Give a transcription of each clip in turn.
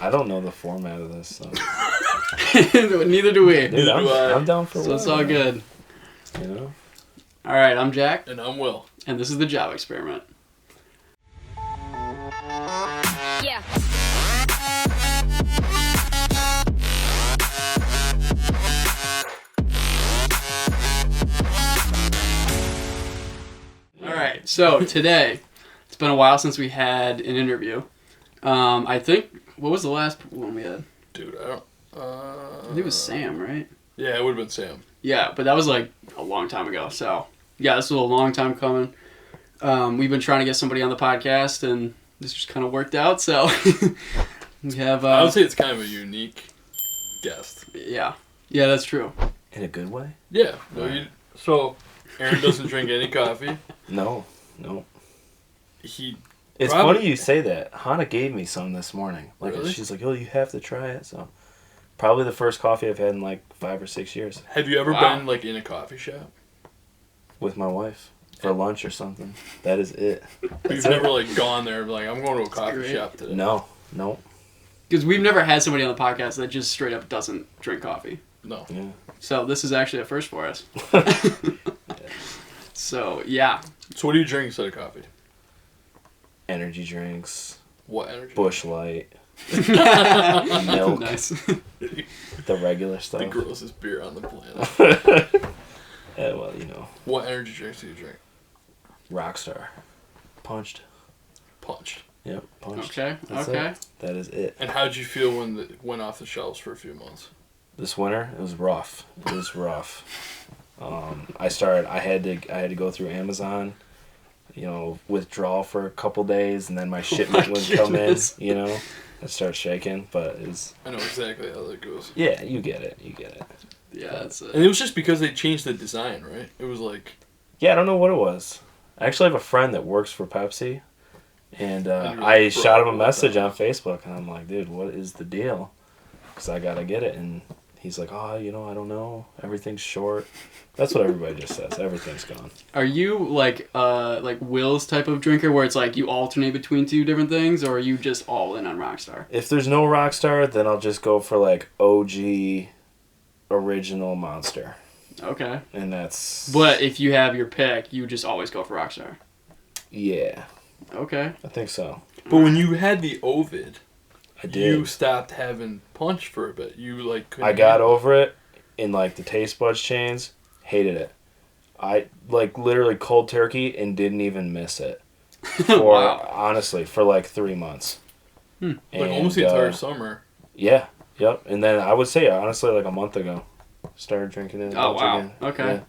I don't know the format of this, so. Neither do we. Dude, I'm down for So it's all good. You know? All right, I'm Jack. And I'm Will. And this is the Job Experiment. Yeah. All right, so today, it's been a while since we had an interview. I think, what was the last one we had? Dude, I don't... I think it was Sam, right? Yeah, it would have been Sam. Yeah, but that was like a long time ago. So, yeah, this was a long time coming. We've been trying to get somebody on the podcast, and this just kind of worked out. So, we have... I would say it's kind of a unique guest. Yeah. Yeah, that's true. In a good way? Yeah. So, Aaron doesn't drink any coffee. No. It's Probably. funny you say that. Hannah gave me some this morning. Like, Really? she's like, oh, you have to try it. So, probably the first coffee I've had in like 5 or 6 years. Have you ever Wow. been, like, in a coffee shop? With my wife. For lunch or something. That is it. You've never, like, gone there and be like, I'm going to a coffee great. shop today. No. Because we've never had somebody on the podcast that just straight up doesn't drink coffee. No. Yeah. So, this is actually a first for us. So, yeah. So what do you drink instead of coffee? Energy drinks. What energy? Bush Light. Milk. Nice. The regular stuff. The grossest beer on the planet. Yeah, well, you know. What energy drinks do you drink? Rockstar. Punched. Punched. Yep, punched. Okay, That's okay. it. That is it. And how'd you feel when it went off the shelves for a few months? This winter, it was rough. I had to go through Amazon, withdrawal for a couple days, and then my shipment wouldn't come in, I'd start shaking, but it's... I know exactly how that goes. Yeah, you get it. Yeah, that's it. And it was just because they changed the design, right? It was like... Yeah, I don't know what it was. I actually have a friend that works for Pepsi, and And I you're shot him a like, message on Facebook, and I'm like, dude, what is the deal? Because I gotta get it, and he's like, I don't know. Everything's short. That's what everybody just says. Everything's gone. Are you like Will's type of drinker where it's like you alternate between two different things, or are you just all in on Rockstar? If there's no Rockstar, then I'll just go for like OG original Monster. Okay. And that's... But if you have your pick, you just always go for Rockstar. Yeah, Okay. I think so. But when you had the Ovid, I did. you stopped having punch for a bit. You like couldn't I got handle it. over it in like the taste buds change. Hated it. I like literally cold turkey and didn't even miss it. For Wow. honestly, for like 3 months. Like And, almost the entire summer. Yeah. Yep. And then I would say honestly like a month ago, started drinking it. a Oh bunch wow. again. Okay.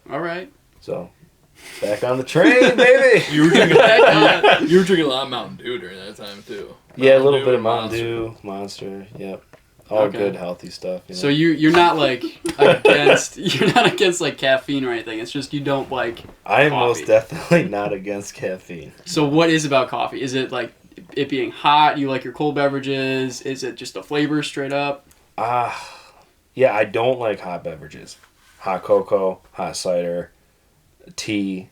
Yeah. All right. So back on the train, baby. You were drinking you were drinking a lot of Mountain Dew during that time too. Yeah, a little bit of and Mountain Dew, Monster. Yep. All Okay. good, healthy stuff. So you're not like against like caffeine or anything. It's just you don't like. I am coffee. most definitely not against caffeine. So what is about coffee? Is it like it being hot? You like your cold beverages? Is it just the flavor straight up? Yeah, I don't like hot beverages. Hot cocoa, hot cider, tea.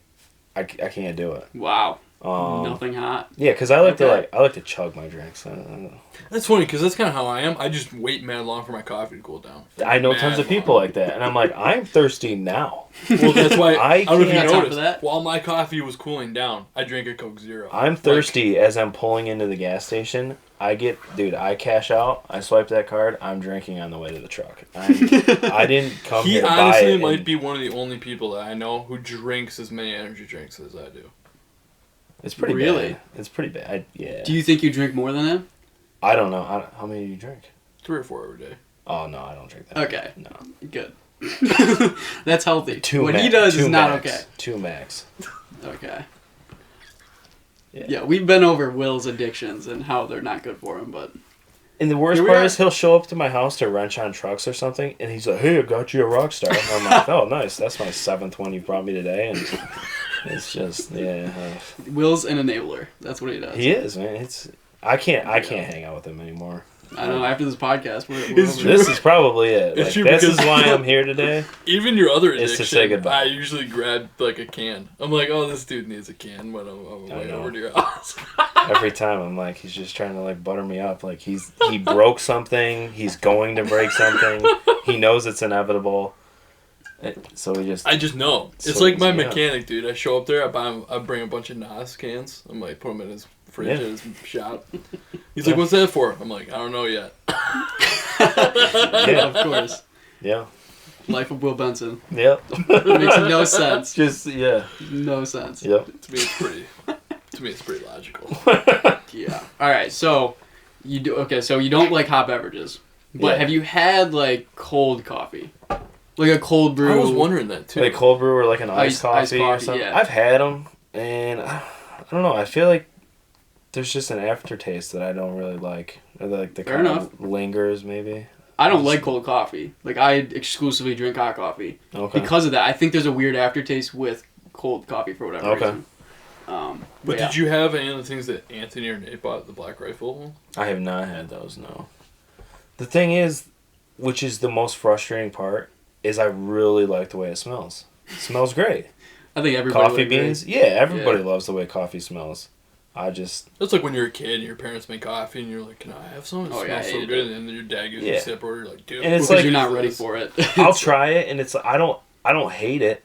I can't do it. Wow. Nothing hot. Yeah, because I like Okay. to chug my drinks. I don't know. That's funny because that's kind of how I am. I just wait mad long for my coffee to cool down. I know Mad tons of people long. like that, and I'm like, I'm thirsty now. Well, that's why I don't know if can't you top noticed. of that. While my coffee was cooling down, I drank a Coke Zero. I'm thirsty as I'm pulling into the gas station. I cash out. I swipe that card. I'm drinking on the way to the truck. I didn't come He here to buy honestly it. might be one of the only people that I know who drinks as many energy drinks as I do. It's pretty Really? bad. It's pretty bad. Yeah. Do you think you drink more than him? I don't know. How many do you drink? 3 or 4 every day. Oh, no, I don't drink that. Okay. No. Good. That's healthy. Two what max, he does two is not max, okay. 2 max. Okay. Yeah. Yeah, we've been over Will's addictions and how they're not good for him, but And the worst Here we part are. is he'll show up to my house to wrench on trucks or something, and he's like, hey, I got you a Rockstar. And I'm like, oh, nice. That's my 7th one you brought me today. And it's just, yeah. Will's an enabler. That's what he does. He is, man. I can't hang out with him anymore. I don't know. After this podcast, we're It's over. true. This is probably it. It's Like, true this is because- why I'm here today. Even your other Is addiction, to say goodbye. I usually grab like a can. I'm like, oh, this dude needs a can when I'm I way know. over to your house. Every time I'm like, he's just trying to like butter me up. Like he broke something. He's going to break something. He knows it's inevitable. So we just. I just know. It's So, like my yeah. mechanic, dude. I show up there, I bring a bunch of Nas cans. I'm like, put them in his fridge Yeah. at his shop. He's like, what's that for? I'm like, I don't know yet. Yeah, of course. Yeah. Life of Will Benson. Yep. Makes no sense. Just yeah. No sense. Yep. To me, it's pretty logical. Yeah. All right. So you do okay. So you don't like hot beverages, but Yeah. have you had like cold coffee, like a cold brew? I was wondering that too. Like cold brew or like an iced Iced coffee or coffee, something. yeah. I've had them, and I don't know. I feel like there's just an aftertaste that I don't really like. Or like the Fair kind enough. of lingers maybe. I don't like cold coffee. Like I exclusively drink hot coffee Okay. because of that. I think there's a weird aftertaste with cold coffee for whatever Okay. reason. But yeah. did you have any of the things that Anthony or Nate bought, the Black Rifle? I have not had those. No. The thing is, which is the most frustrating part, is I really like the way it smells. It smells great. I think everybody Coffee would agree. beans. Yeah, everybody Yeah. loves the way coffee smells. I just That's like when you're a kid and your parents make coffee and you're like, can I have some? It Oh, yeah, I smells so hated good. And then your dad gives you Yeah. a sip or you're like, dude. And it's Because like- you're not ready for it. I'll try it, and it's I don't hate it.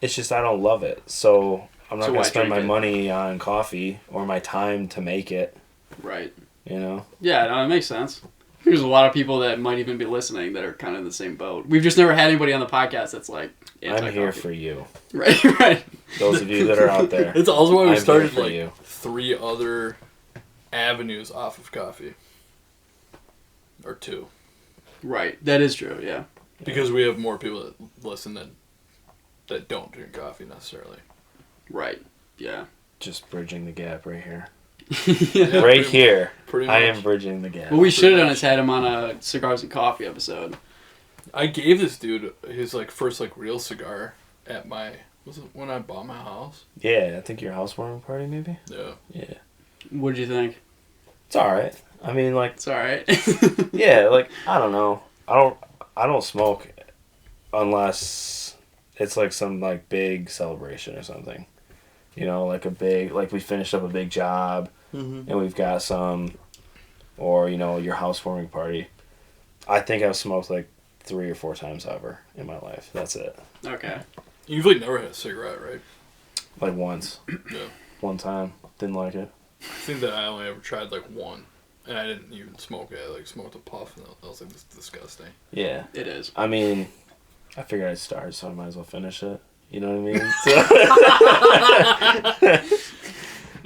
It's just I don't love it. So I'm not So gonna why spend my drink it? money on coffee or my time to make it. Right. You know. Yeah, no, it makes sense. There's a lot of people that might even be listening that are kind of in the same boat. We've just never had anybody on the podcast that's like anti-coffee. I'm here for you. Right, right. Those of you that are out there. It's also why we I'm here started for like you. 3 other avenues off of coffee. Or 2. Right. That is true, yeah. Because we have more people that listen that don't drink coffee necessarily. Right. Yeah. Just bridging the gap right here. Yeah, Right pretty- here. Pretty I much. am bridging the gap. Well, we should have done much. is had him on a Cigars and Coffee episode. I gave this dude his like first like real cigar at my was it when I bought my house? Yeah, I think your housewarming party maybe. Yeah. Yeah, What did you think? it's all right. I mean, like, It's alright. yeah, like I don't know. I don't smoke unless it's like some like big celebration or something. You know, like we finished up a big job and we've got some, or you know, your housewarming party. I think I've smoked like 3 or 4 times ever in my life. That's it. Okay. You've like never had a cigarette, right? Like once. Yeah. One time. Didn't like it. I think that I only ever tried like one. And I didn't even smoke it. I like smoked a puff and I was like, this is disgusting. Yeah. It is. I mean, I figured I'd start, so I might as well finish it. You know what I mean?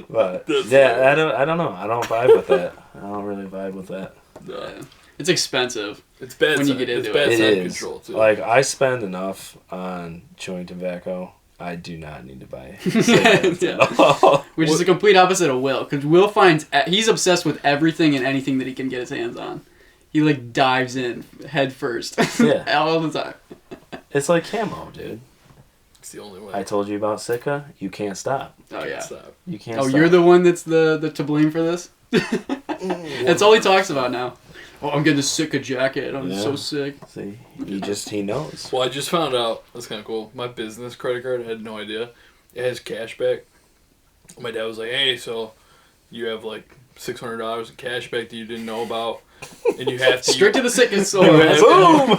But That's yeah, I don't know. I don't vibe with that. I don't really vibe with that. Yeah. It's expensive. It's bad. When you side- get into it's bad It side is. control too. Like I spend enough on chewing tobacco. I do not need to buy cigarettes Yeah. at all. Which is the complete opposite of Will. Because Will finds... He's obsessed with everything and anything that he can get his hands on. He, like, dives in head first. Yeah. All the time. It's like camo, dude. It's the only way. I told you about Sika. You can't stop. Oh, Can't yeah. stop. You can't. Oh, stop. you're the one that's the to blame for this? That's all he talks about now. Oh, I'm getting a Sika jacket. I'm Yeah. so sick. See, he knows. Well, I just found out. That's kind of cool. My business credit card, I had no idea. It has cash back. My dad was like, hey, so you have like $600 in cash back that you didn't know about. And you have to... Straight to the sickest You soul. have-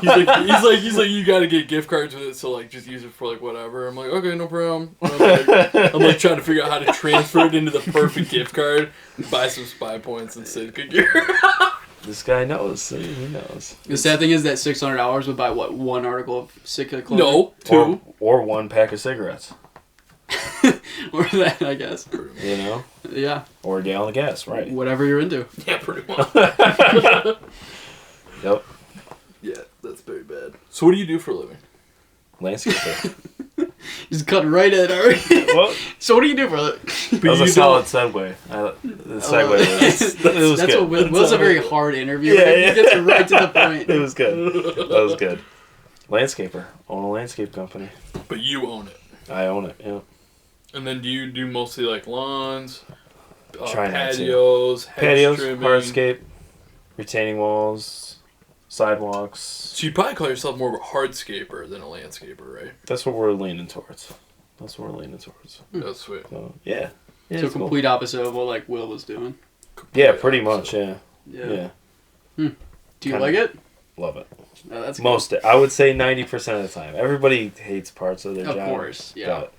Boom! He's like, you gotta get gift cards with it, so like, just use it for like whatever. I'm like, okay, no problem. I'm like trying to figure out how to transfer it into the perfect gift card, buy some spy points, and say good gear. This guy knows. See, he knows. The sad thing is that $600 would buy, what, one article of Sika clothing? No, 2. Or 1 pack of cigarettes. Or that, I guess. You know? Yeah. Or a gallon of gas, right? Whatever you're into. Yeah, pretty much. Yep. Yeah, that's very bad. So what do you do for a living? Landscaper. Just cut right in already. Well, So what do you do for that? that was a you solid segue. The segue was, it was That's good. what Will's a very hard interview. Yeah, Right? yeah. He gets right to the point. It was good. That was good. Landscaper. Own a landscape company. But you own it. I own it, yeah. And then do you do mostly like lawns, Try not to. patios, hedge Patios, trimming? hardscape. retaining walls, sidewalks. So you probably call yourself more of a hardscaper than a landscaper, right? That's what we're leaning towards. That's sweet. So, yeah. Yeah, So it's cool. complete opposite of what like Will was doing. Yeah, pretty much. Yeah. Yeah. Yeah. Do you Kinda. like it? Love it. No, that's Most, I would say 90% of the time. Everybody hates parts of their good. Of job. course. Yeah. But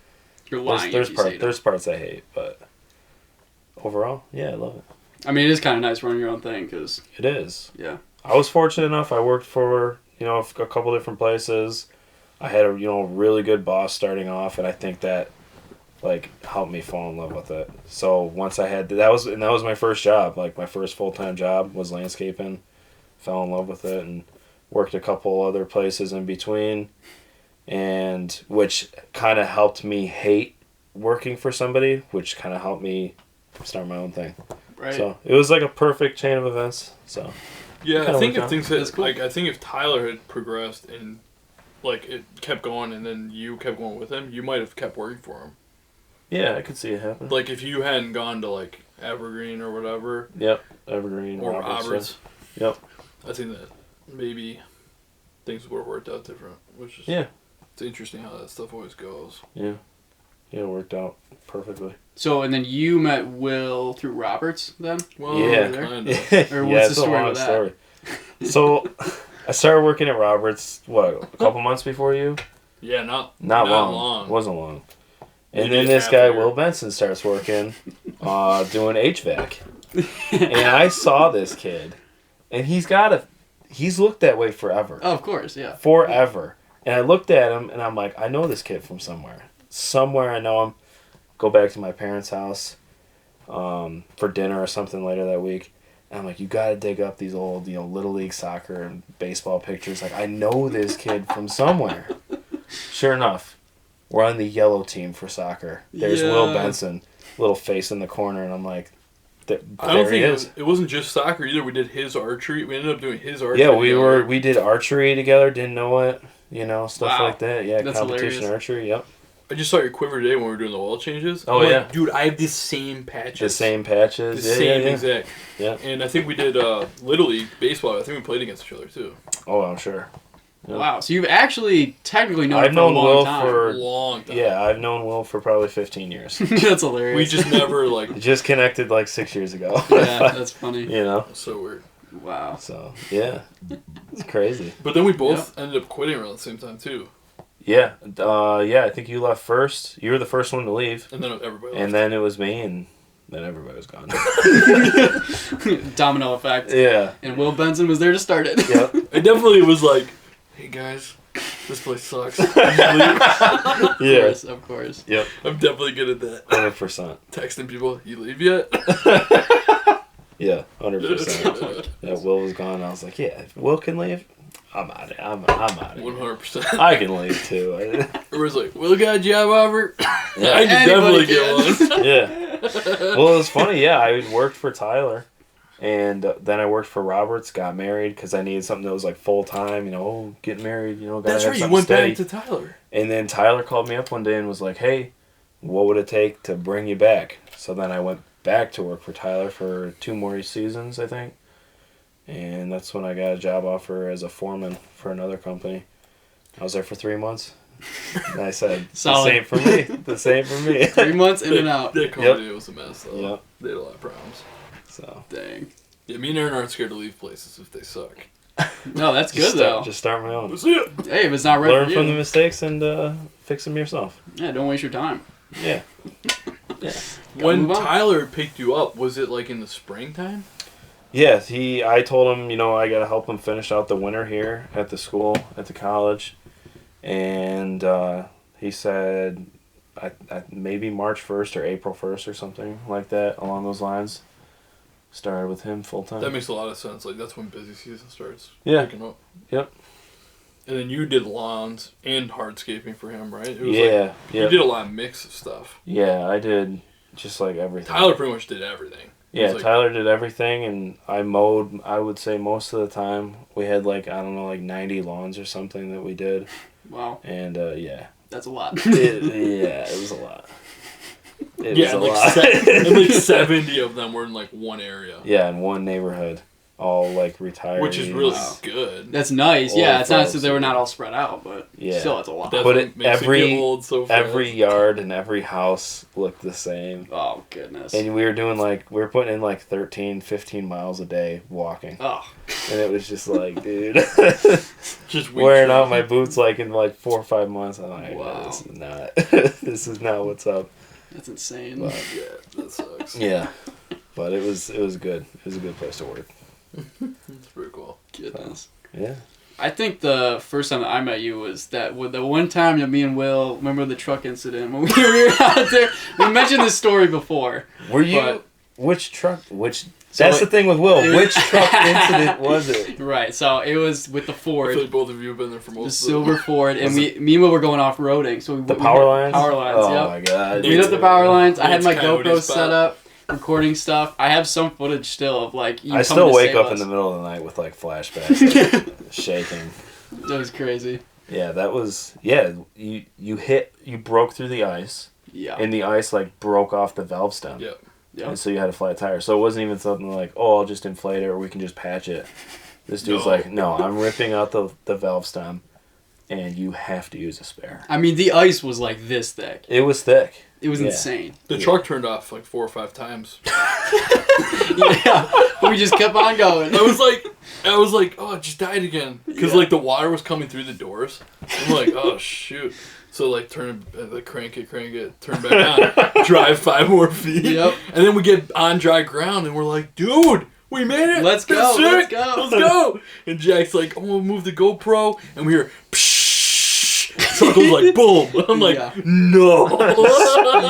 You're lying. there's if you say that. there's parts I hate, but overall, yeah, I love it. I mean, it is kind of nice running your own thing because It is. yeah. I was fortunate enough. I worked for a couple different places. I had a really good boss starting off, and I think that like helped me fall in love with it. So once I had that was my first job. Like my first full-time job was landscaping. Fell in love with it and worked a couple other places in between, and which kind of helped me hate working for somebody, which kind of helped me start my own thing. Right. So it was like a perfect chain of events. So Yeah, Kinda I think worked if out. things That's had, cool. like, I think if Tyler had progressed and like it kept going, and then you kept going with him, you might have kept working for him. yeah, I could see it happen. Like if you hadn't gone to like Evergreen or whatever, Yep, Evergreen or Roberts. Roberts. Yep. I think that maybe things would have worked out different. Which is Yeah. It's interesting how that stuff always goes. Yeah, it worked out perfectly. So and then you met Will through Roberts then? Well, Yeah. kind Or of. what's the it's a story long with that? story. So, I started working at Roberts, a couple months before you? Yeah, not Long. It wasn't long. And Maybe then a this half guy, year. Will Benson, starts working, doing HVAC. And I saw this kid, and he's looked that way forever. Oh, of course, yeah. Forever. And I looked at him, and I'm like, I know this kid from somewhere. Somewhere I know him. Go back to my parents' house for dinner or something later that week. And I'm like, you gotta dig up these old, Little League soccer and baseball pictures. Like, I know this kid from somewhere. Sure enough, we're on the yellow team for soccer. There's Will Yeah. Benson, little face in the corner, and I'm like, I don't there he think is. it wasn't just soccer either. We did his archery. We ended up doing his archery. Yeah, together. we did archery together, didn't know it, stuff Wow. like that. Yeah, That's competition hilarious. archery, yep. I just saw your quiver today when we were doing the oil changes. Oh, I'm like, yeah. dude, I have the same patches. The same patches. The yeah, same yeah. exact. Yeah. And I think we did Little League baseball. I think we played against each other too. Oh, I'm sure. Yeah. Wow. So you've actually technically known I've him for a known long Will time. for- A long time. Yeah, I've known Will for probably 15 years. That's hilarious. We just never like. Just connected like 6 years ago. Yeah, that's funny. So weird. Wow. So, yeah. It's crazy. But then we both ended up quitting around the same time too. Yeah. I think you left first. You were the first one to leave. And then everybody left. And then it was me, and then everybody was gone. Domino effect. Yeah. And Will Benson was there to start it. Yep. It definitely was like, hey guys, this place sucks. Leave. Of Yeah. course, of course. Yep. I'm definitely good at that. 100%. Texting people, you leave yet? Yeah, 100%. Yeah, Will was gone. I was like, yeah, if Will can leave, I'm out of I'm out of here. 100%. I can leave too. Everyone's like, Will got a job offer? Yeah. I can Anybody definitely get one. Yeah. Well, it was funny. Yeah, I worked for Tyler, and then I worked for Roberts. Got married because I needed something that was like full time. Getting married. Gotta That's have right, you something went steady. back to Tyler. And then Tyler called me up one day and was like, "Hey, what would it take to bring you back?" So then I went back to work for Tyler for 2 more seasons, I think. And that's when I got a job offer as a foreman for another company. I was there for 3 months. And I said, the Solid. same for me. The same for me. 3 months in and out. That company was a mess, though. Yep. They had a lot of problems. So Dang. Yeah, me and Aaron aren't scared to leave places if they suck. No, that's just good though. Just start my own. That's it. Hey, if it's not right Learn for you, from the mistakes and fix them yourself. yeah, don't waste your time. Yeah. Yeah. When move on. Tyler picked you up, was it like in the springtime? Yeah, I told him, I got to help him finish out the winter here at the school, at the college. And he said maybe March 1st or April 1st or something like that, along those lines. Started with him full time. That makes a lot of sense. Like, that's when busy season starts Yeah. picking up. Yep. And then you did lawns and hardscaping for him, right? It was Yeah. You did a lot of mix of stuff. Yeah, I did just like everything. Tyler pretty much did everything. It Yeah, was like- Tyler did everything, and I mowed, I would say most of the time. We had 90 lawns or something that we did. Wow, And, yeah. that's a lot. It was a lot. It Yeah, was a and lot. and like 70 of them were in like one area. Yeah, in one neighborhood. all like retired. Which is really Wow. good. That's nice. Old Yeah, it's not folks, so they were yeah. not all spread out, but Yeah. still, it's a lot. That's But what it- makes every- get old so fast. Every yard and every house looked the same. Oh, goodness. And we were putting in like 13, 15 miles a day walking. Oh. And it was just like, dude, Just wearing out my boots like in like 4 or 5 months. I'm like, Wow. this is not, this is not what's up. That's insane. But, Yeah, that sucks. yeah, but it was good. It was a good place to work. That's pretty cool. Goodness. Yeah. I think the first time that I met you was that with the one time that me and Will remember the truck incident when we were out there. We mentioned this story before. Were you? But- Which truck? Which? So That's it- the thing with Will. it- Which truck incident was it? Right. So it was with the I Ford. feel like both of you have been there for The most of silver Ford, and Was me and Will were going off roading, so we The we power hit lines. Power lines, Oh yep. my god. We hit the power lines. I had It's my Coyote GoPro spot. set up, recording stuff. I have some footage still of like you. I coming still to wake save up us. in the middle of the night with like flashbacks, like, shaking. That was crazy. Yeah, that was. Yeah, you broke through the ice, Yeah. and the ice like broke off the valve stem. Yep. Yep. And so you had a flat tire. So it wasn't even something like, oh, I'll just inflate it or we can just patch it. This dude's No. like, no, I'm ripping out the valve stem, and you have to use a spare. I mean, the ice was like this thick. It was thick. It was Yeah. insane. The Yeah. truck turned off like 4 or 5 times. Yeah. But we just kept on going. I was like, oh, it just died again. Because, Yeah. like, the water was coming through the doors. I'm like, oh, shoot. So, like, crank it, turn back on, drive 5 more feet. Yep. And then we get on dry ground, and we're like, dude, we made it. Let's That's go, let's sick. go. Let's go. And Jack's like, oh, we'll move the GoPro. And we hear, psh. Truck goes like, boom. I'm like, Yeah. no.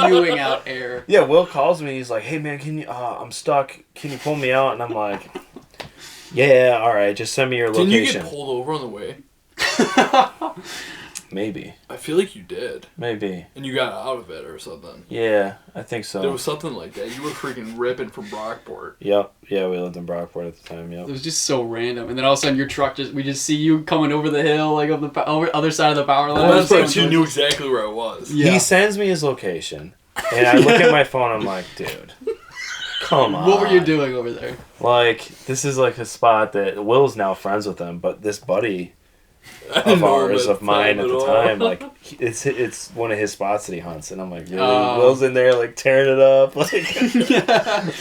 Spewing out air. Yeah, Will calls me. He's like, hey, man, can you, I'm stuck. Can you pull me out? And I'm like, yeah, all right. Just send me your Didn't you location. get pulled over on the way? Maybe. I feel like you did. Maybe. And you got out of it or something. Yeah, I think so. There was something like that. You were freaking ripping from Brockport. Yep. Yeah, we lived in Brockport at the time. Yep. It was just so random, and then all of a sudden your truck we just see you coming over the hill, like over the other side of the power line. The best part is So- you knew exactly where I was. Yeah. He sends me his location, and I look at my phone. I'm like, dude, come on. What were you doing over there? Like, this is like a spot that Will's now friends with him, but this buddy I didn't of know him ours, at of mine at the all. time, like, it's one of his spots that he hunts, and I'm like, really? Oh. Will's in there, like, tearing it up. Like,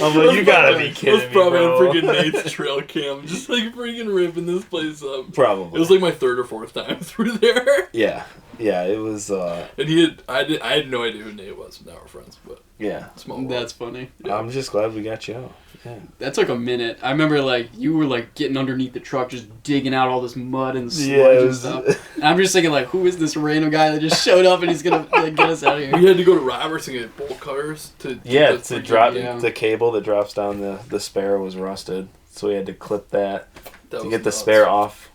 I'm like, you gotta be kidding me, It was probably bro. on freaking Nate's trail cam, just like freaking ripping this place up. Probably. It was like my 3rd or 4th time through there. yeah, it was, And I had no idea who Nate was. Now we're friends, but yeah. small world. That's funny. I'm just glad we got you out. Yeah. That took a minute. I remember like you were like getting underneath the truck, just digging out all this mud and sludge Yeah, it and was- stuff. And I'm just thinking like, who is this random guy that just showed up and he's gonna like, get us out of We here? had to go to Roberts and get bolt cutters to Yeah, get the to freaking- drop yeah. the cable that drops down the spare was rusted, so we had to clip that That to was get the nuts. spare off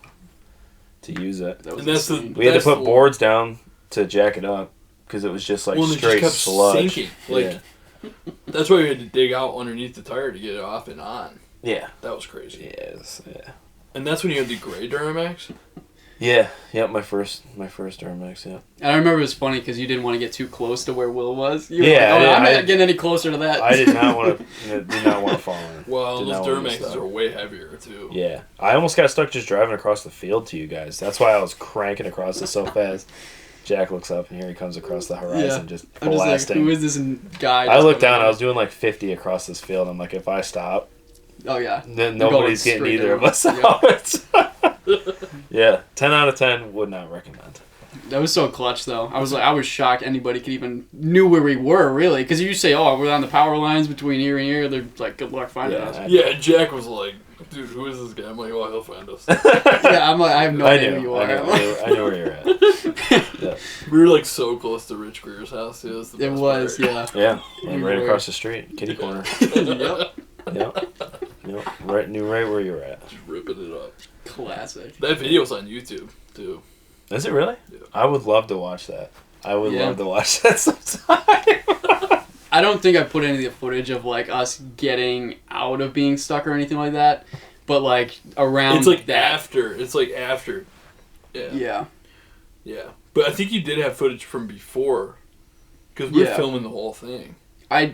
to use it. That was And that's the- insane. We had to That's put the- boards down to jack it up because it was just like Well, and it straight just kept sludge. sinking. Like yeah. that's why we had to dig out underneath the tire to get it off and on. Yeah. That was crazy. Yes. Yeah. And that's when you had the gray Duramax. Yeah. Yep. My first Duramax. Yeah. And I remember it was funny because you didn't want to get too close to where Will was. You were Yeah, like, oh, yeah, I'm I- not getting any closer to that. I did not want to fall in. Well, Did those not wanna be Duramaxes stuck. are way heavier too. Yeah. I almost got stuck just driving across the field to you guys. That's why I was cranking across it so fast. Jack looks up and here he comes across the horizon, just I'm just like, blasting. who is this guy? I just looked coming down. in? I was doing like 50 across this field. I'm like, if I stop, Oh yeah. then You're nobody's going getting straight either of down. us Yep. out. Yeah, 10 out of 10 would not recommend. That was so clutch though. I was shocked anybody could even knew where we were really, because you say, oh, we're on the power lines between here and here. They're like, good luck finding Yeah, us. Yeah, Jack was like, dude, who is this guy? I'm like, well, he'll find us. Yeah, I'm like, I have no I idea knew. who you I are. knew where you're at. Yeah, We were like so close to Rich Greer's house. Too. That's the It best was, part. yeah. yeah, We right were- across the street, kitty corner. Yep. Yep, right, knew right where you were at. Just ripping it up. Classic. That video's on YouTube too. Is it really? Yeah. I would love to watch that. I would Yeah. love to watch that sometime. I don't think I put any of the footage of like us getting out of being stuck or anything like that, but like around It's like that. after. It's like after. Yeah. Yeah. Yeah. But I think you did have footage from before, because we were Yeah. filming the whole thing.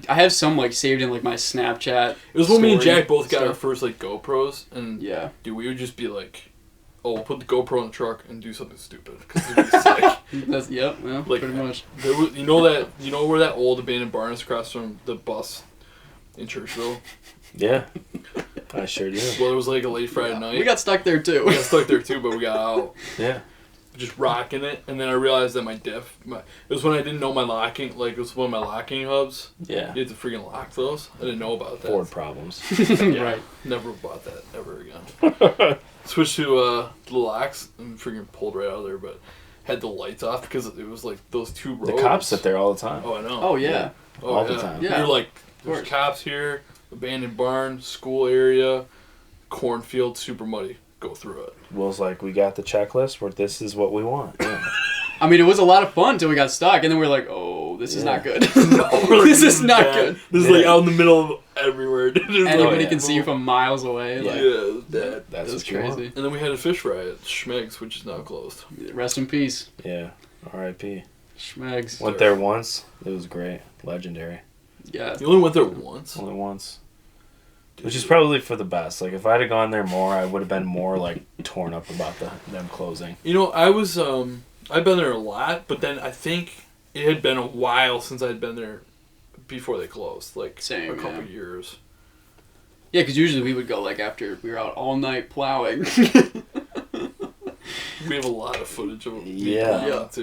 I have some like saved in like my Snapchat. It was when me and story Jack both got stuff. our first like GoPros, and Yeah. dude, we would just be like, "Oh, we'll put the GoPro in the truck and do something stupid." Cause it'd be sick. That's yeah, Like, pretty much. There was, you know where that old abandoned barn is across from the bus in Churchville? Yeah. I sure do. Well, it was like a late Friday night. We got stuck there too. We got stuck there too, but we got out. Yeah. Just rocking it, and then I realized that it was when I didn't know my locking, like it was one of my locking hubs. Yeah. You had to freaking lock those. I didn't know about that. Ford problems. Yeah, Right. Never bought that ever again. Switched to the locks and freaking pulled right out of there, but had the lights off because it was like those two rows. The cops sit there all the time. Oh, I know. Oh yeah. Oh, all the time. Yeah. You're like, there's course. cops here, abandoned barn, school area, cornfield, super muddy. Go through it. Will's like, we got the checklist where this is what we want. Yeah. I mean, it was a lot of fun until we got stuck, and then we are like, "Oh, this is Yeah. not good. We're like, this is not bad. good." This is like out in the middle of everywhere. Dude. It's Anybody yeah. can see you from miles away. Yeah, Like, it was bad. That's that's what you want. crazy. And then we had a fish fry at Schmeg's, which is now closed. Rest in peace, Yeah. R.I.P. Schmegs. Went there once. It was great. Legendary. Yeah. You only went there once? Only once. Which is probably for the best. Like, if I'd have gone there more, I would have been more, like, torn up about them closing. You know, I've been there a lot, but then I think it had been a while since I'd been there before they closed. Like, Same, a couple yeah. years. Yeah, because usually we would go like after we were out all night plowing. We have a lot of footage of me Yeah. plowing, too.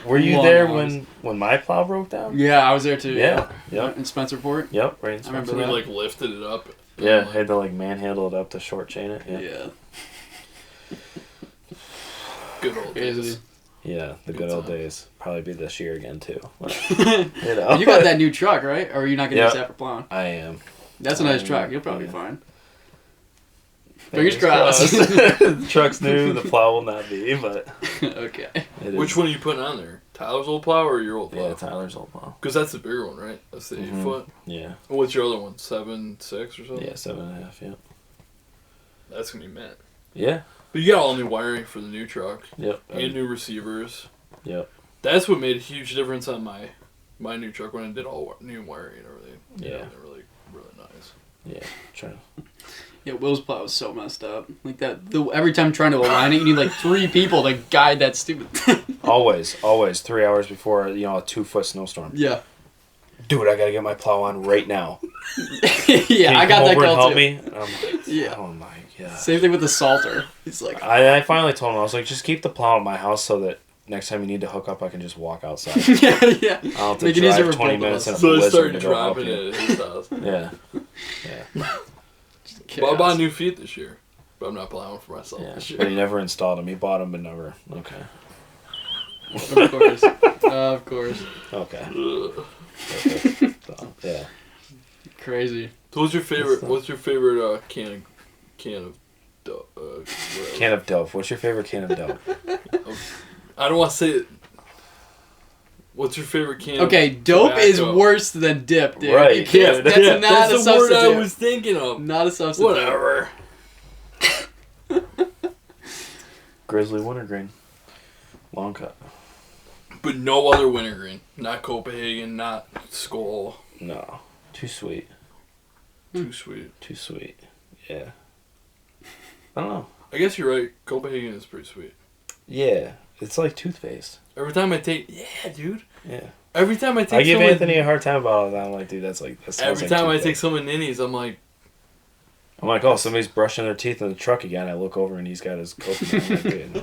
Were you Long there hours. when my plow broke down? Yeah, I was there too. Yeah. Yep. In Spencerport. Yep. Right in I remember So we, Spencer. like, lifted it up. Yeah, had to, like, manhandle it up to short chain it. Yeah. Yeah. Good old Crazy. days. Yeah, the Good good old time. days. Probably be this year again, too. You You know? got that new truck, right? Or are you not gonna Yeah. use that for plowing? I am. That's a nice truck. You'll probably Yeah. be fine. Fingers crossed. the truck's new, the plow will not be, but Okay. it is. Which one are you putting on there? Tyler's old plow or your old plow? Yeah, Tyler's old plow. Because that's the bigger one, right? That's the 8 foot. Yeah. And what's your other one? 7.6 or something? Yeah, 7.5, yeah. That's going to be mint. Yeah. But you got all new wiring for the new truck. Yep. And new receivers. Yep. That's what made a huge difference on my new truck when I did all new wiring and everything. Yeah. They're really, really nice. Yeah. Trying Yeah, Will's plow was so messed up. Like that. Every time trying to align it, you need like 3 people to guide that stupid thing. always 3 hours before, a 2-foot snowstorm. Yeah. Dude, I gotta get my plow on right now. Yeah, Can I you got come that over and call help too. me? And I'm like, Yeah. oh my god. Same thing with the salter. He's like, I finally told him, I was like, just keep the plow at my house so that next time you need to hook up, I can just walk outside. yeah. I don't have to Make it easier drive for 20 both of minutes in a us. So I blizzard started to go help dropping you. it at his house. Yeah. Yeah. But I bought new feet this year. But I'm not plowing for myself Yeah. this But year. he never installed them. He bought them but never. Okay. Of course. Of course. Okay. Ugh. Perfect. So, yeah. Crazy. So what's your favorite can of dope? Can of dope. What's your favorite can of dope? I don't want to say it. What's your favorite can? Okay, of dope is tobacco? worse than dip, dude. Right. You can't, Yeah, that's Yeah, not that's a the substitute. word I was thinking of. Not a substitute. Whatever. Grizzly wintergreen. Long cut. But no other wintergreen. Not Copenhagen, not Skull. No. Too sweet. Too sweet. Too sweet. Yeah. I don't know. I guess you're right. Copenhagen is pretty sweet. Yeah. It's like toothpaste. Every time I take... Yeah, dude. Yeah. Every time I take I give some Anthony a hard time about it. I'm like, dude, that smells Every like time I toothpaste. take some of Ninnies, I'm like... I'm like, oh, somebody's brushing their teeth in the truck again. I look over and he's got his coconut. I'm like, dude, no.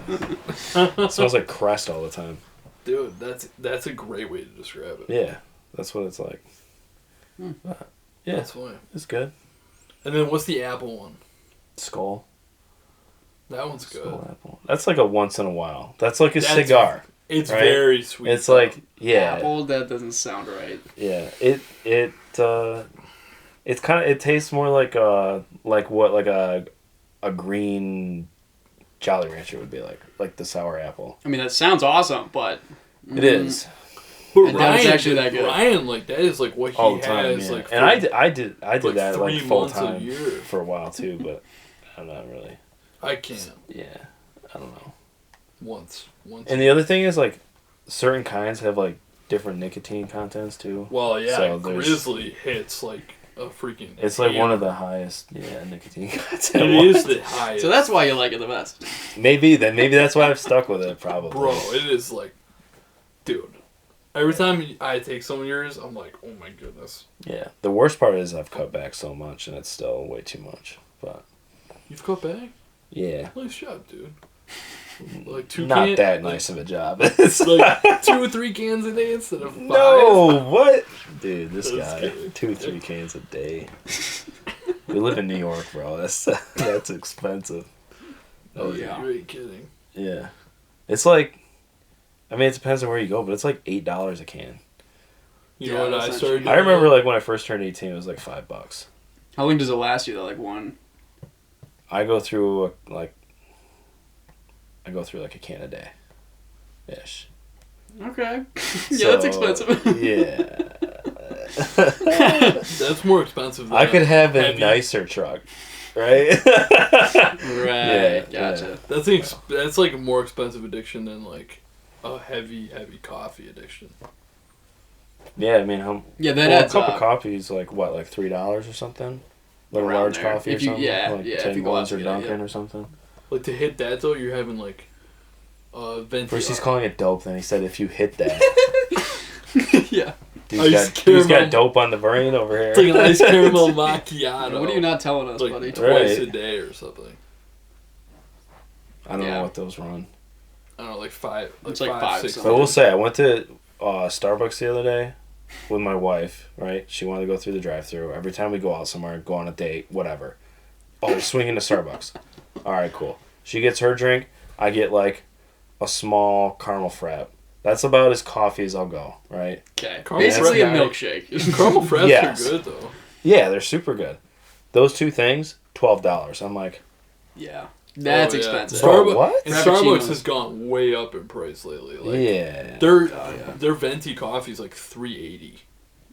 It smells like Crest all the time. Dude, that's a great way to describe it. Yeah, that's what it's like. But, yeah, That's funny. it's good. And then what's the apple one? Skull. That one's good. Skull apple. That's like a once in a while. That's like a That's- cigar. It's Right? very sweet. It's like, yeah. Apple, that doesn't sound right. Yeah. It's kind of, it tastes more like a green Jolly Rancher would be like the sour apple. I mean, that sounds awesome, but... It is. But And that was actually that good. Ryan, like, that is like what he All the time, has. yeah. Like, And I did like that 3 like full months a time year. for a while too, but I'm not really. I can't. Yeah, I don't know. Once. And the other thing is like, certain kinds have like different nicotine contents too. Well, yeah, So there's- Grizzly hits like a freaking. It's like one of hammer. the highest nicotine content. It is ones. the highest. So that's why you like it the best. Maybe that's why I've stuck with it. Probably, Bro, it is like, dude. Every time I take some of yours, I'm like, oh my goodness. Yeah. The worst part is I've cut back so much, and it's still way too much. But You've cut back? yeah, Nice job, dude. Like two not cans, that like, nice of a job. It's like 2 or 3 cans a day instead of 5. no, what? Dude, this Just guy, kidding. 2-3 cans a day. We live in New York, bro. That's expensive. Oh Yeah. yeah, you ain't kidding. Yeah, it's like, I mean, it depends on where you go, but it's like $8 a can. You Yeah, know what that's I not started cheap. doing? I remember like when I first turned 18, it was like $5. How long does it last you though? Like one? I go through like a can a day, ish. Okay. Yeah, that's expensive. Yeah. That's more expensive than I could have a heavy- nicer truck, right? Right. Yeah, Gotcha. That's like a more expensive addiction than like a heavy coffee addiction. Yeah, I mean, Yeah, that a adds cup up. of coffee is like what, like $3 or something? Like a Around large there. coffee If or you- something? yeah, like yeah, if Tim you go out Hortons or to get it, Dunkin' yeah. or something. Like to hit that though, you're having like venti. First he's calling it dope, then he said if you hit that. Yeah. Ice Dude's got caramel. dope on the brain over here. It's like an ice caramel macchiato. What are you not telling us, like buddy? twice Right. a day or something. I don't Yeah. know what those run. I don't know, like 5. It's like 5, five 6. something. But I will say, I went to Starbucks the other day with my wife, right? She wanted to go through the drive-thru. Every time we go out somewhere, go on a date, whatever. Oh, swing into Starbucks. All right, cool. She gets her drink. I get like a small caramel frap. That's about as coffee as I'll go, right? Okay. Caramel Basically a frap. milkshake. Caramel fraps Yes. are good though. Yeah, they're super good. Those two things, $12. I'm like, Yeah. That's Oh, yeah. expensive. Bro, what? And Frappuccinos. Starbucks has gone way up in price lately. Like, yeah. Their venti coffee is like $3.80.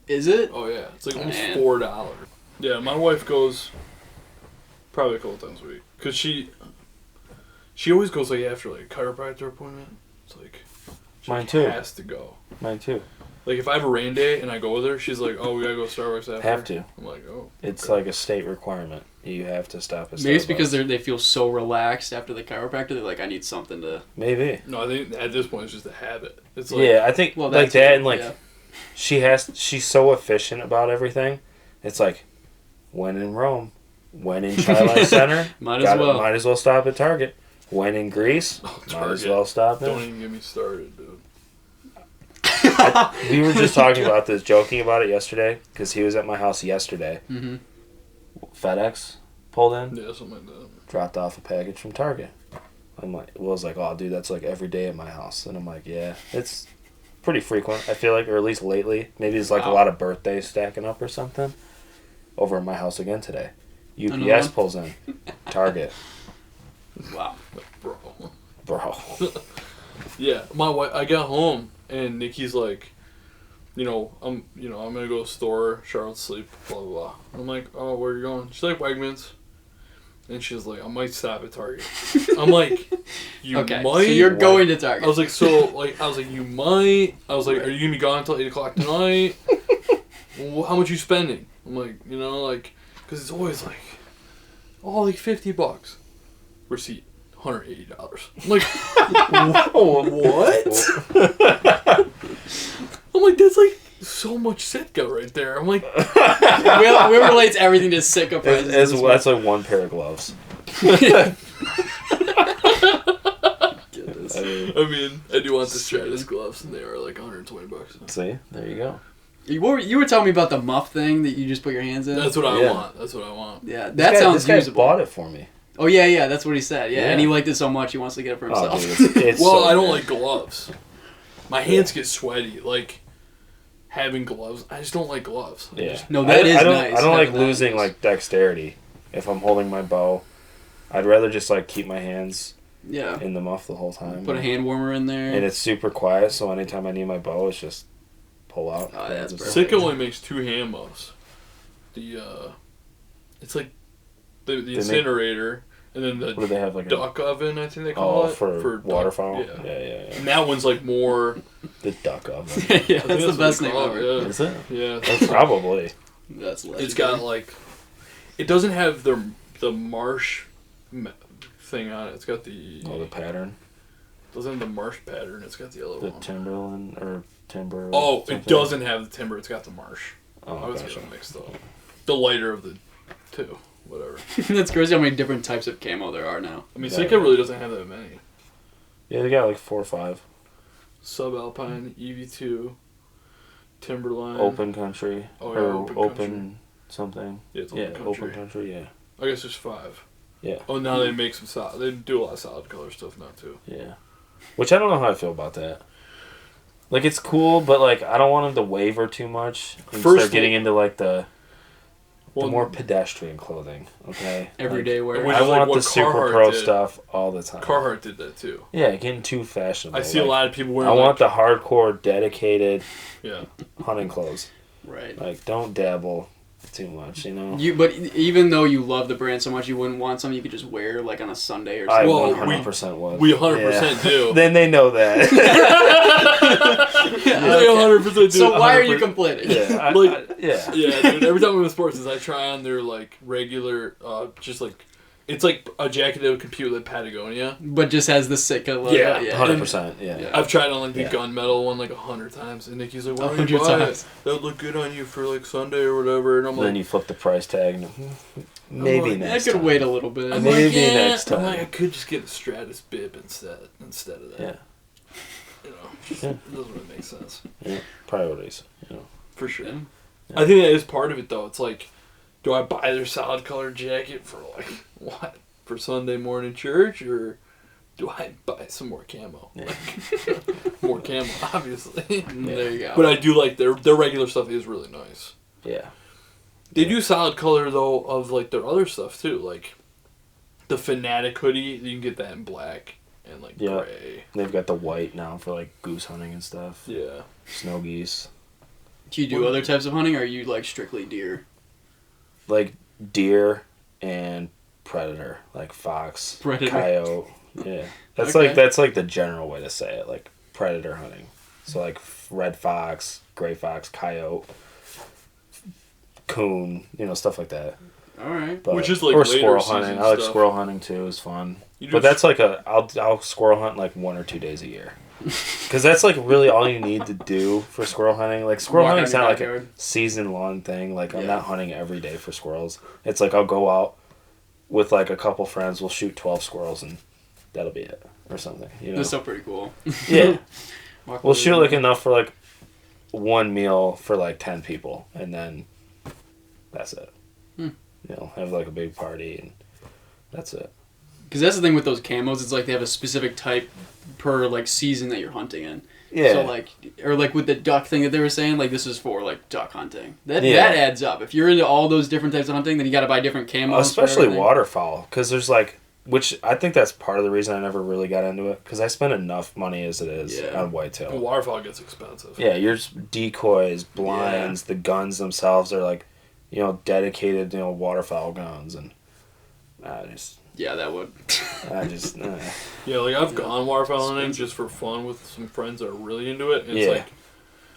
Is it? Oh yeah, it's like almost Man. $4. Yeah, my wife goes probably a couple times a week because she always goes like after like a chiropractor appointment. It's like she Mine too. has to go. Mine too. Like if I have a rain day and I go with her, she's like, "Oh, we gotta go to Starbucks after." Have to. I'm like, "Oh." It's okay. like a state requirement. You have to stop at Maybe it's Starbucks. because they feel so relaxed after the chiropractor. They're like, I need something to. Maybe. No, I think at this point it's just a habit. It's like Yeah, I think Well, like that's that it, and like yeah. she's so efficient about everything. It's like when in Rome, when in Chi Center, Might as well. might as well stop at Target. When in Greece, Oh, might as Target. well stop Don't there. even get me started, dude. We were just talking about this, joking about it yesterday, because he was at my house yesterday. Mm-hmm. FedEx pulled in, Yeah, something like that. dropped off a package from Target. I'm like, Will's like, oh, dude, that's like every day at my house. And I'm like, yeah, it's pretty frequent, I feel like, or at least lately. Maybe it's like a Wow. lot of birthdays stacking up or something. Over at my house again today. Another UPS one? pulls in. Target. Wow. Bro. Bro. Yeah, my wife. I got home and Nikki's like, I'm gonna go to the store. Charlotte's asleep. Blah blah blah. I'm like, oh, where are you going? She's like Wegmans, and she's like, I might stop at Target. I'm like, you Okay. might. So you're What? going to Target. I was like, you might. I was like, are you gonna be gone until 8:00 tonight? Well, how much you spending? I'm like, because it's always like, oh, like $50. Receipt. $180. I'm like, what? I'm like, that's like so much Sitka right there. I'm like, we relate everything to Sitka prices. As, this that's like one pair of gloves. Goodness. I mean, I do want the Stratus gloves, and they are like $120. See? There you go. You were telling me about the muff thing that you just put your hands in. That's what I Yeah. want. That's what I want. Yeah, This that guy- sounds This guy usable. bought it for me. Oh yeah, that's what he said. Yeah, Yeah. and he liked it so much he wants to get it for Oh, himself. dude, it's Well, so I don't good. like gloves. My hands get sweaty. Like having gloves, I just don't like gloves. I Yeah. just- No, that is I don't, nice, I don't like having that losing is- like dexterity if I'm holding my bow. I'd rather just like keep my hands Yeah. in the muff the whole time. Put a hand warmer in there. And it's super quiet, so anytime I need my bow, it's just pull out. Oh, that's It's- perfect. Sitka only makes 2 hand muffs. It's like the make- incinerator And then the What do they have, like duck oven, I think they call it. For waterfowl? Duck, Yeah. And that one's like more... The duck oven. Yeah, that's the best name ever. ever. Yeah. Is it? Yeah. Probably. That's legendary. It's got like... It doesn't have the marsh thing on it. It's got the... Oh, the pattern? It doesn't have the marsh pattern. It's got the other The one. Timberland or timber... Oh, something? it doesn't have the timber. It's got the marsh. Oh, I was gotcha. getting mixed up. The lighter of the two. Whatever. That's crazy how many different types of camo there are now. I mean, Sitka really doesn't have that many. Yeah, they got like 4 or 5. Subalpine, EV2, Timberline. Open country. Oh, yeah, or open open country. something. Yeah, it's Yeah, open country. open country, yeah. I guess there's 5. Yeah. Oh, now they make some solid. They do a lot of solid color stuff now too. Yeah. Which I don't know how I feel about that. Like, it's cool, but like I don't want them to waver too much and start getting into like the more pedestrian clothing, okay? Everyday wear. Which I is like want what the super Carhartt pro did. stuff all the time. Carhartt did that too. Yeah, getting too fashionable. I see like, a lot of people wearing. I want the hardcore, dedicated Yeah. hunting clothes. Right. Like, don't dabble too much, you know? But even though you love the brand so much, you wouldn't want something you could just wear like on a Sunday or I something. Well, 100% would. We 100% do. Then they know that. They 100% do. So why are you 100%. complaining? Yeah. Yeah, dude. Every time I'm in sports, is I try on their like regular, just like it's like a jacket that would compete with Patagonia. But just has the Sitka logo. Yeah, 100%. Yeah. I've tried on like the Yeah. gunmetal one like 100 times, and Nikki's like, "Why don't 100 you buy times. it? That would look good on you for like Sunday or whatever." And I'm Then like, you flip the price tag and maybe like, next I could time. wait a little bit. I'm Maybe like, yeah. next I'm like, time. I could just get a Stratus bib instead of that. Yeah. You know, just, Yeah. it doesn't really make sense. Yeah. Priorities. You know. For sure. Yeah. I think that is part of it though. It's like, do I buy their solid color jacket for like what? For Sunday morning church, or do I buy some more camo? Yeah. Like, more camo, obviously. There you go. But I do like their regular stuff is really nice. Yeah. They do solid color though of like their other stuff too, like the Fanatic hoodie. You can get that in black and like Yeah. gray. They've got the white now for like goose hunting and stuff. Yeah. Snow geese. Do you do other types of hunting, or are you like strictly deer? Deer and predator, like fox, Predator. coyote. Yeah. Okay. That's like the general way to say it, like predator hunting. So like red fox, gray fox, coyote, coon, stuff like that. All right. But, Which is, like, or later squirrel season hunting. I like stuff. squirrel hunting too. Is fun. You But just- that's like I'll squirrel hunt like 1 or 2 days a year. Because that's like really all you need to do for squirrel hunting. Like squirrel Walk hunting's around not your like a backyard. season long thing. Like I'm Yeah. not hunting every day for squirrels. It's like I'll go out with like a couple friends. We'll shoot 12 squirrels and that'll be it or something. That's still pretty cool. Yeah. Walk We'll with shoot it. like enough for like one meal for like 10 people and then that's it. Have like a big party and that's it. Because that's the thing with those camos. It's like they have a specific type per like season that you're hunting in. Yeah. So like, or like with the duck thing that they were saying, like this is for like duck hunting. That Yeah. adds up. If you're into all those different types of hunting, then you got to buy different camos. for Especially everything. waterfowl, because there's like, which I think that's part of the reason I never really got into it, because I spend enough money as it is Yeah. on whitetail. And waterfowl gets expensive. Yeah, your decoys, blinds, the guns themselves are like, dedicated, waterfowl guns, and Yeah, that would. Yeah, like I've gone waterfowl hunting Expensive. just for fun with some friends that are really into it. And Yeah. it's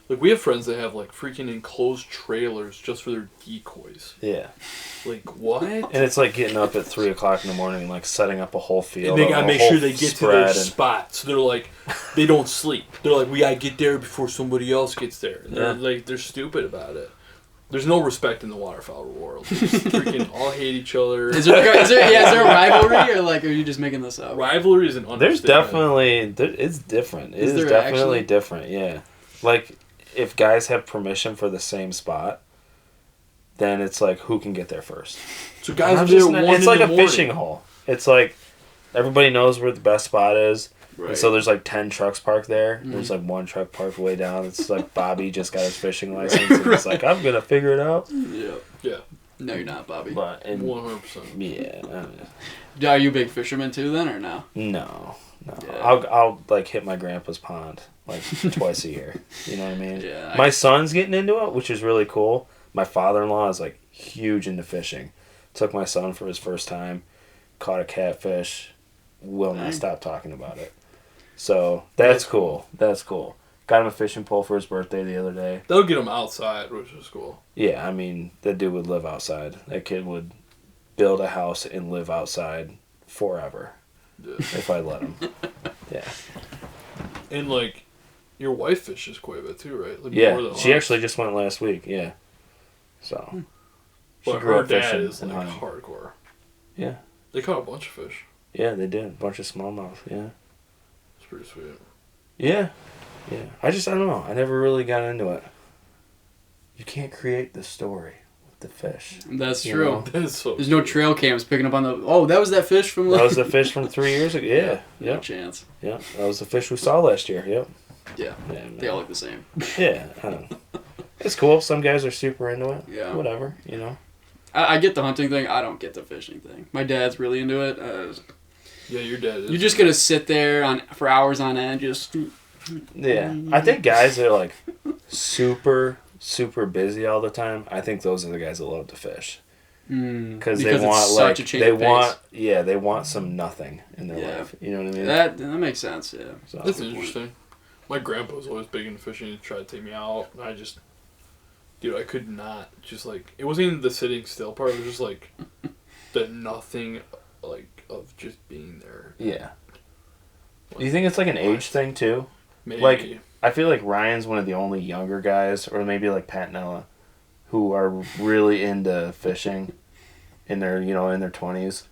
like we have friends that have like freaking enclosed trailers just for their decoys. Yeah. Like what? And it's like getting up at 3 o'clock in the morning and like setting up a whole field. And they a gotta make whole sure they get to their spread and- spot. So they're like, they don't sleep. They're like, we gotta get there before somebody else gets there. And they're Yeah. like, they're stupid about it. There's no respect in the waterfowl world. They just freaking all hate each other. Is there a rivalry, or like are you just making this up? Rivalry is an There's understatement. definitely, it's different. It Is is there definitely actually? different, yeah. Like, if guys have permission for the same spot, then it's like, who can get there first? So guys I'm are there just at not- 1 it's in like the a morning. fishing hole. It's like, everybody knows where the best spot is. Right. And so there's like 10 trucks parked there. Mm-hmm. There's like one truck parked way down. It's like Bobby just got his fishing license. And it's like, I'm going to figure it out. Yeah. Yeah, No, you're not, Bobby. But, and, 100%. yeah. Are you a big fisherman too, then, or no? No. Yeah. I'll like hit my grandpa's pond like twice a year. You know what I mean? Yeah. My son's getting into it, which is really cool. My father-in-law is like huge into fishing. Took my son for his first time. caught a catfish, will not Dang. stop talking about it. So that's cool. That's cool. Got him a fishing pole for his birthday the other day. They'll get him outside, which is cool. Yeah, I mean, that dude would live outside. That kid would build a house and live outside forever Yeah. if I let him. Yeah. And like, your wife fishes quite a bit too, right? Like, Yeah, more than she us. actually just went last week. Yeah. So. She But grew her up dad fishing is and like hunting. hardcore. Yeah. They caught a bunch of fish. Yeah, they did. A bunch of smallmouth. Yeah. It's pretty sweet. Yeah. Yeah. I don't know. I never really got into it. You can't create the story with the fish. That's You true. know? That's so. There's no cute. trail cams picking up on the. Oh, that was that fish from. That was the fish from 3 years ago. Yeah. No Yeah. chance. Yeah. That was the fish we saw last year. Yep. Yeah. Yeah, They all look the same. Yeah. I don't know. It's cool. Some guys are super into it. Yeah. Whatever. You know. I get the hunting thing. I don't get the fishing thing. My dad's really into it. Yeah, your dad is. You're just gonna sit there for hours on end, just. Yeah. I think guys that are like super busy all the time. I think those are the guys that love to fish. Because they it's want such like a change they of pace. want they want some nothing in their Yeah. life. You know what I mean? That makes sense. Yeah. So, That's interesting. My grandpa was always big into fishing. He tried to take me out. And dude, I could not. Just like, it wasn't even the sitting still part. It was just like the nothing, like, of just being there. yeah. Do you think it's like an age thing too? Maybe. Like, I feel like Ryan's one of the only younger guys, or maybe like Pat Nella, who are really into fishing in their 20s.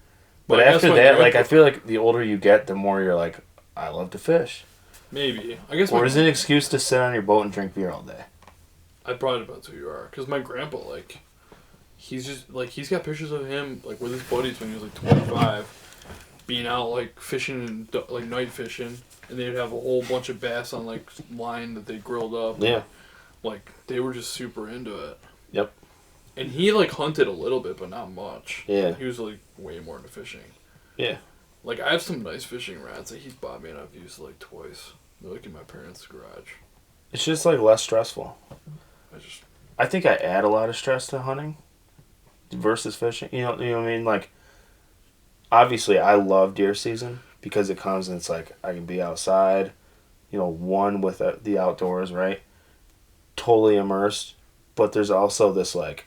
But Well, I guess after my that, like, grandpa- I feel like the older you get, the more you're like, I love to fish. Maybe. I guess Or is it an excuse to sit on your boat and drink beer all day? I probably about who you are. Because my grandpa, like, he's just, like, he's got pictures of him, like, with his buddies when he was, like, 25, being out, like, fishing, and like, night fishing, and they'd have a whole bunch of bass on, like, line that they grilled up. Yeah. Like, they were just super into it. Yep. And he, like, hunted a little bit, but not much. Yeah. He was, like, way more into fishing. Yeah. Like, I have some nice fishing rods that he's bought me, and I've used, like, twice. They're, like, in my parents' garage. It's just like less stressful. I I think I add a lot of stress to hunting versus fishing. You know what I mean? Like, obviously, I love deer season because it comes and it's like I can be outside, one with the outdoors, right? Totally immersed. But there's also this, like,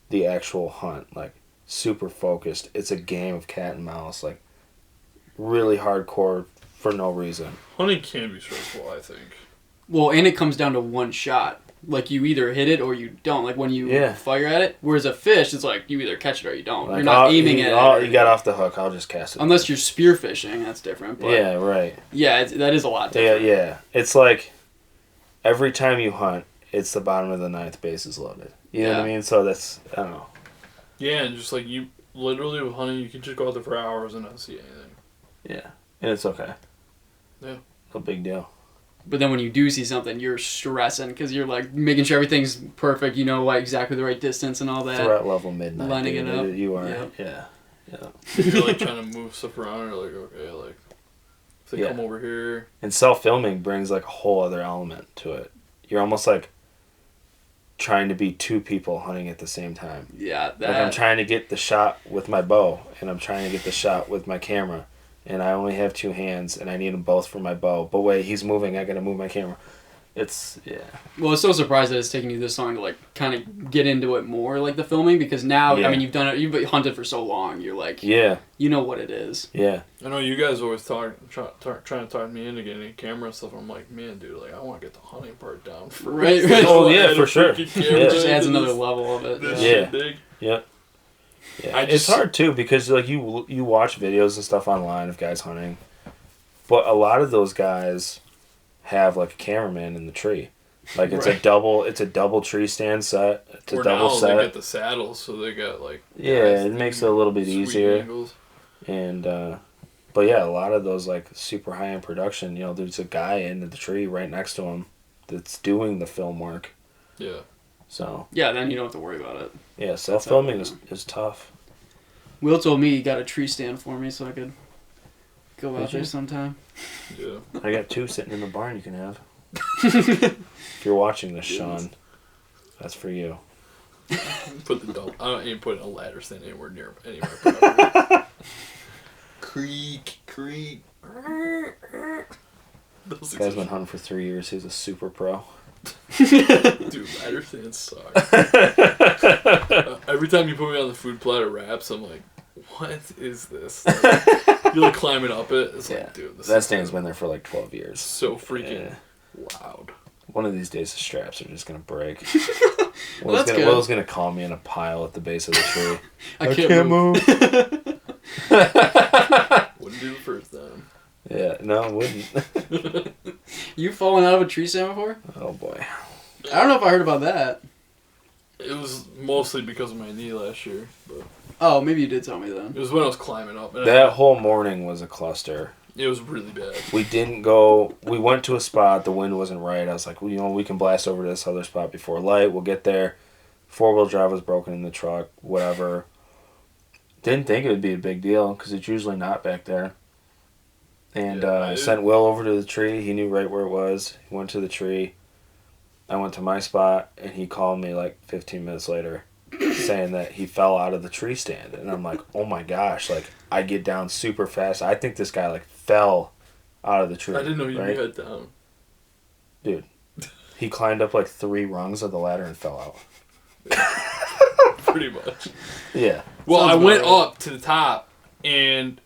the actual hunt, like, super focused. It's a game of cat and mouse, like, really hardcore for no reason. hunting can be stressful, I think. Well, and it comes down to one shot. Like, you either hit it or you don't. Like, when you fire at it. Whereas a fish, it's like, you either catch it or you don't. Like, You're not aiming at it. You got off the hook, I'll just cast it. Unless you're spear fishing, that's different. But Yeah, right. yeah, that is a lot different. Yeah. It's like every time you hunt, it's the bottom of the ninth base is loaded. You know what I mean? So that's, I don't know. Yeah, and just like you, literally with hunting, you can just go out there for hours and not see anything. Yeah. And it's okay. Yeah. No big deal. But then when you do see something, you're stressing because you're like making sure everything's perfect. You know, like exactly the right distance and all that. Threat level midnight. Lining dude. it up. You are. Yep. Yeah. If you're like trying to move stuff around, you're like, okay, like if they Yeah. come over here. And self-filming brings like a whole other element to it. You're almost like trying to be two people hunting at the same time. Yeah, that. Like I'm trying to get the shot with my bow, and I'm trying to get the shot with my camera, and I only have two hands, and I need them both for my bow. But wait, he's moving. I gotta move my camera. It's Well, it's so surprised that it's taking you this long to like kind of get into it more, like the filming, because now Yeah. I mean you've done it, you've hunted for so long. You're like, yeah. you know what it is. Yeah. I know you guys always trying to talk me into getting a camera and stuff. I'm like, man, dude, like I want to get the hunting part down first. Right. Oh, I yeah, had a for sure. freaking Yeah. camera It just adds into another this- level of it. this Yeah. shit big. Yeah. I It's just- hard too because like you watch videos and stuff online of guys hunting, but a lot of those guys have like a cameraman in the tree. Like it's Right. a double tree stand set. It's a Or double now set. they got the saddles, so they got like Yeah, guys it makes that it a little bit sweet easier. angles. And but yeah, a lot of those like super high end production, there's a guy in the tree right next to him that's doing the film work. Yeah. So Yeah, then you don't have to worry about it. yeah, self filming is tough. Will told me he got a tree stand for me so I could go out Did you? there sometime. Yeah. I got two sitting in the barn you can have. If you're watching this, Sean, that's for you. Put the double. I don't even put a ladder stand anywhere near any of my property. creak. This guy's been hunting for 3 years. He's a super pro. Dude, ladder stands suck. Every time you put me on the food platter wraps, I'm like, what is this? Like, you're like climbing up it. It's like, dude, that stand's been there for like 12 years. So freaking loud. One of these days the straps are just gonna break. Well, Will's gonna call me in a pile at the base of the tree. I can't move. Wouldn't do the first time. Yeah, no, it wouldn't. You fallen out of a tree stand before? Oh boy. I don't know if I heard about that. It was mostly because of my knee last year, but Oh, maybe you did tell me then. it was when I was climbing up. And That whole morning was a cluster. it was really bad. We didn't go. We went to a spot. The wind wasn't right. I was like, well, we can blast over to this other spot before light. We'll get there. 4-wheel drive was broken in the truck. Whatever. Didn't think it would be a big deal because it's usually not back there. And I sent Will over to the tree. He knew right where it was. He went to the tree. I went to my spot, and he called me like 15 minutes later saying that he fell out of the tree stand. And I'm like, oh my gosh. Like, I get down super fast. I think this guy like fell out of the tree. I didn't know you right? had down. Dude, he climbed up like 3 rungs of the ladder and fell out. Pretty much. Yeah. Well, Sounds I went about right. up to the top, and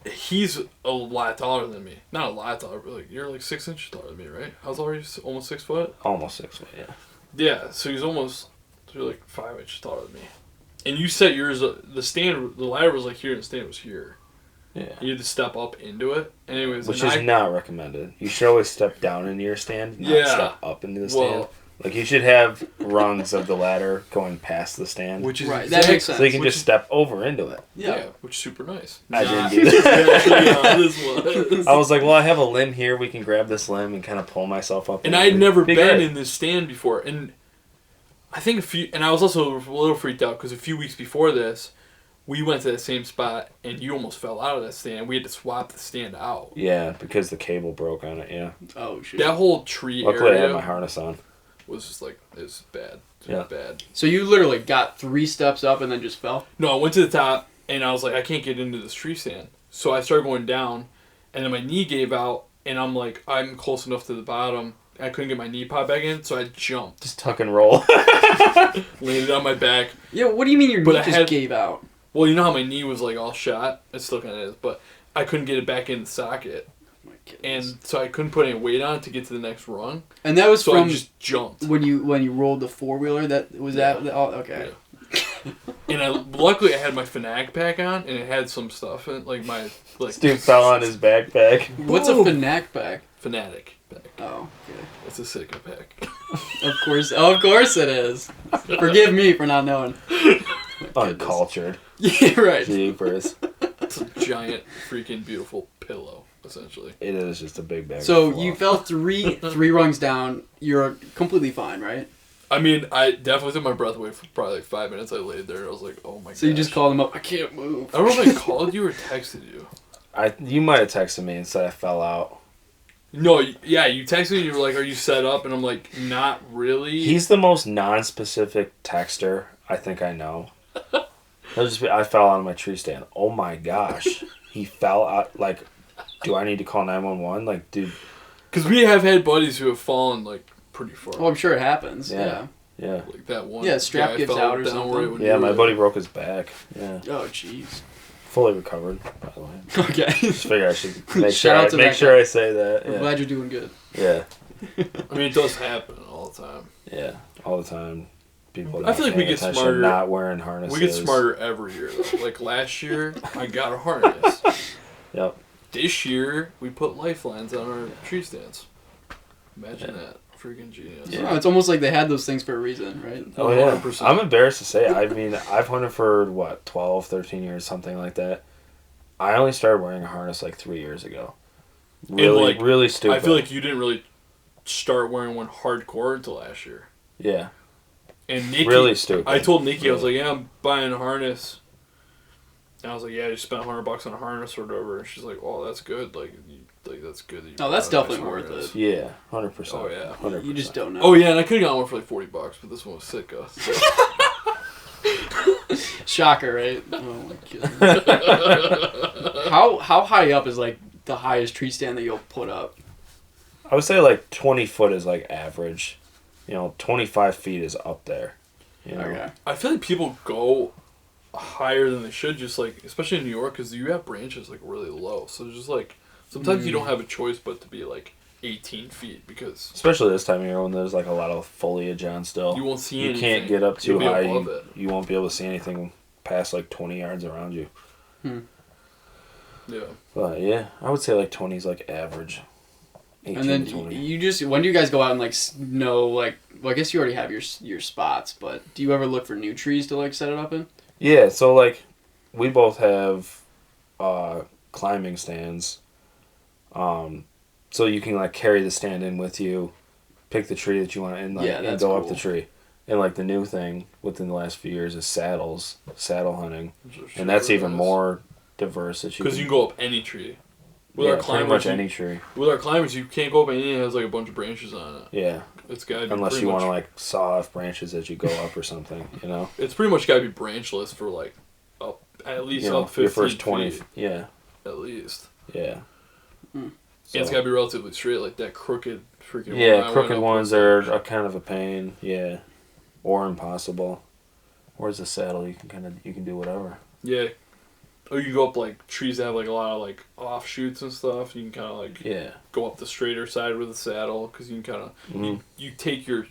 he's a lot taller than me. Not a lot taller, but like you're like 6 inches taller than me, right? I was already almost 6 foot. Almost 6 foot, yeah. Yeah, so you're like 5 inches taller than me. And you set yours, the ladder was like here, and the stand was here. Yeah. You had to step up into it. Anyways, Which and is not recommended. You should always step down into your stand, not step up into the stand. Well, Like, you should have rungs of the ladder going past the stand. which is Right, that makes sense. so you can just step over into it. Yeah, which is super nice. I didn't do that. Yeah, this was. I was like, well, I have a limb here. We can grab this limb and kind of pull myself up. And I had never been good. in this stand before. And I think and I was also a little freaked out because a few weeks before this, we went to that same spot and you almost fell out of that stand. We had to swap the stand out. Yeah, because the cable broke on it, yeah. Oh, shit. That whole tree Luckily, I had area my harness on. was just like, it was bad. It Yeah. was bad. So you literally got 3 steps up and then just fell? No, I went to the top and I was like, I can't get into this tree stand. So I started going down and then my knee gave out and I'm like, I'm close enough to the bottom. I couldn't get my knee pot back in, so I jumped. Just tuck and roll. Landed on my back. Yeah, what do you mean your But knee I just had- gave out? Well, you know how my knee was like all shot? It still kind of is, but I couldn't get it back in the socket. My goodness. And so I couldn't put any weight on it to get to the next rung. And that was So from I just jumped. when you rolled the 4-wheeler. That was that. Oh, okay. Yeah. And luckily I had my Fanac pack on, and it had some stuff in it, like my This dude fell on his backpack. What's a Fanac pack? Fanatic pack. Oh, okay. It's a Sika pack. Of course it is. Forgive me for not knowing. Uncultured. Yeah, right. Jeepers. It's a giant, freaking beautiful pillow, essentially. It is just a big bag. So of fluff. you fell three rungs down. You're completely fine, right? I mean, I definitely took my breath away for probably like 5 minutes. I laid there and I was like, oh my god. So you just called him up. I can't move. I don't know if I called you or texted you. You might have texted me and said I fell out. No, yeah, you texted me and you were like, are you set up? And I'm like, not really. He's the most non-specific texter I think I know. He'll just be, I fell out of my tree stand. Oh my gosh. He fell out. Like, do I need to call 911? Like, dude. Because we have had buddies who have fallen, like, pretty far. Well, I'm sure it happens. Yeah. Yeah. Yeah. Like that one. Yeah, strap guy gives fell out or down something. right when Yeah, you my were buddy there. broke his back. Yeah. Oh, jeez. Fully recovered, by the way. Okay. Just figure I should make Shout out to that sure guy. I say that. I'm Yeah. glad you're doing good. Yeah. I mean, it does happen all the time. Yeah. All the time. People I feel like we paying get attention, smarter- not wearing harnesses. We get smarter every year, though. Like, last year, I got a harness. Yep. This year, we put lifelines on our tree stands. Imagine that. Freaking genius. Yeah. Oh, it's almost like they had those things for a reason, right? Oh, yeah. 100%. I'm embarrassed to say. I mean, I've hunted for, 12, 13 years, something like that. I only started wearing a harness like 3 years ago. Really, like, really stupid. I feel like you didn't really start wearing one hardcore until last year. Yeah. And Nikki, Really stupid. I told Nikki, I was like, yeah, I'm buying a harness. And I was like, yeah, you spent $100 on a harness or whatever. And she's like, oh, that's good. Like that's good. That you Oh, that's bought a nice definitely worth harness. it. Yeah, 100%. Oh, yeah. 100%. You just don't know. Oh, yeah, and I could have gotten one for like $40, but this one was Sitka. So. Shocker, right? Oh my goodness. How high up is like the highest tree stand that you'll put up? I would say like 20 foot is like average. 25 feet is up there. Okay. I feel like people go higher than they should, just like, especially in New York, because you have branches like really low. So it's just like, sometimes you don't have a choice but to be like 18 feet because... Especially this time of year when there's like a lot of foliage on still. You won't see anything. You can't get up too high. You won't be able to see anything past like 20 yards around you. Yeah. But yeah, I would say like 20 is like average. And then you just, when do you guys go out and like know, like, well, I guess you already have your spots, but do you ever look for new trees to like set it up in? Yeah, so like we both have climbing stands. So you can like carry the stand in with you, pick the tree that you want, and like and go up the tree. And like the new thing within the last few years is saddle hunting, and that's even more diverse. Because you can go up any tree. With our climbers, pretty much any tree. With our climbers, you can't go up any that has like a bunch of branches on it. Yeah. It's gotta be unless you want to like saw off branches as you go up or something, It's pretty much gotta be branchless for like up at least up 15 your first 20 feet. Yeah. At least. Yeah. So. And it's gotta be relatively straight, like that crooked freaking. Yeah, crooked ones are a kind of a pain. Yeah. Or impossible. Where's the saddle? You can do whatever. Yeah. Or you go up like trees that have like a lot of like offshoots and stuff. You can kind of like go up the straighter side with the saddle because you can kind of you take your,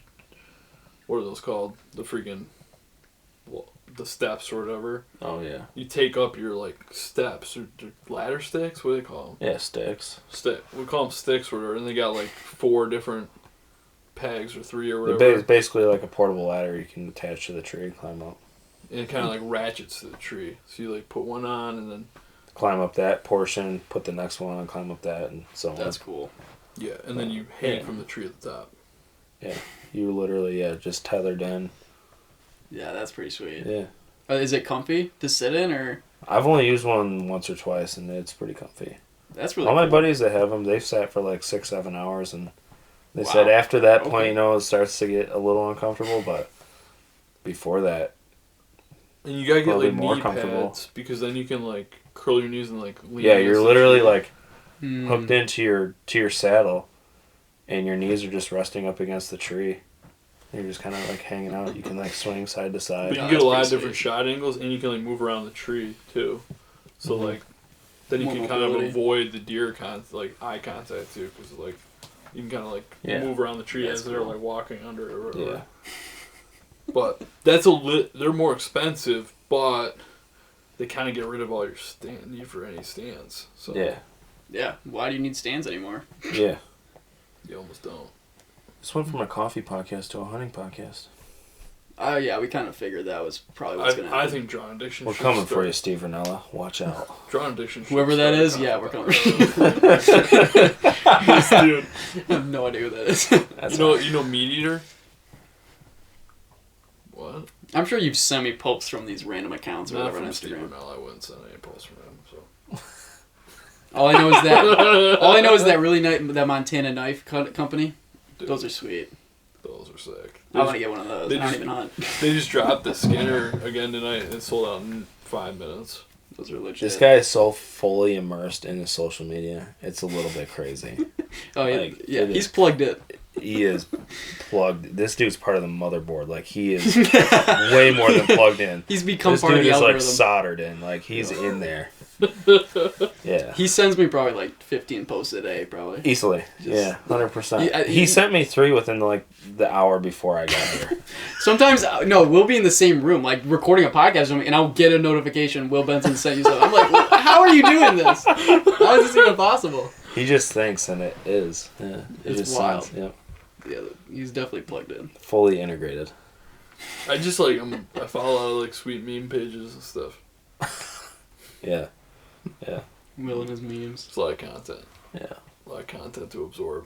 what are those called? The freaking, the steps or whatever. Oh yeah. You take up your like steps or ladder sticks. What do they call them? Yeah, sticks. We call them sticks or whatever, and they got like 4 different pegs or 3 or whatever. It's basically like a portable ladder you can attach to the tree and climb up. And it kind of like ratchets to the tree. So you like put one on and then... climb up that portion, put the next one on, climb up that, and so on. That's cool. Yeah, and then you hang from the tree at the top. Yeah, you literally, just tethered in. Yeah, that's pretty sweet. Yeah. Is it comfy to sit in, or...? I've only used one once or twice, and it's pretty comfy. That's really All cool. my buddies that have them, they've sat for like 6-7 hours, and they said after that point, it starts to get a little uncomfortable, but before that, and you gotta get like more knee comfortable pads because then you can like curl your knees and like lean. Yeah, you're literally like hooked into your saddle, and your knees are just resting up against the tree. And you're just kind of like hanging out. You can like swing side to side. But you can get a lot of different shot angles, and you can like move around the tree too. So like, then you can kind of avoid the deer eye contact too, because like you can kind of like move around the tree as they're like walking under it or whatever. Yeah. But that's they're more expensive, but they kind of get rid of all your need for any stands. So yeah. Why do you need stands anymore? Yeah. You almost don't. This went from a coffee podcast to a hunting podcast. Oh yeah, we kind of figured that was probably what's gonna happen. I think Drawn Addiction. We're coming for you, Steve Ranella. Watch out. Drawn Addiction. Whoever that is, we're coming. This dude. I have no idea who that is. You know Meat Eater. What? I'm sure you've sent me posts from these random accounts or whatever on Instagram. Steve Ranella, I wouldn't send any posts from him. So. All I know is that really nice that Montana Knife company. Dude, those are sweet. Those are sick. I want to get one of those. I don't even hunt. They just dropped the Skinner again tonight and it sold out in 5 minutes. Those are legit. This guy is so fully immersed in his social media. It's a little bit crazy. Oh yeah, he's plugged in. He is plugged. This dude's part of the motherboard. Like he is way more than plugged in. He's become part of the algorithm. This dude is like soldered in. Like he's in there. Yeah. He sends me probably like 15 posts a day, probably. Easily. 100%. He sent me 3 within like the hour before I got here. Sometimes, we'll be in the same room, like recording a podcast, and I'll get a notification, Will Benson sent you something. I'm like, well, how are you doing this? How is this even possible? He just thinks, and it is. Yeah. It's wild. Yeah. Yeah, he's definitely plugged in. Fully integrated. I just I follow a lot of like sweet meme pages and stuff. Yeah. Yeah. Will and his memes. It's a lot of content. Yeah. A lot of content to absorb.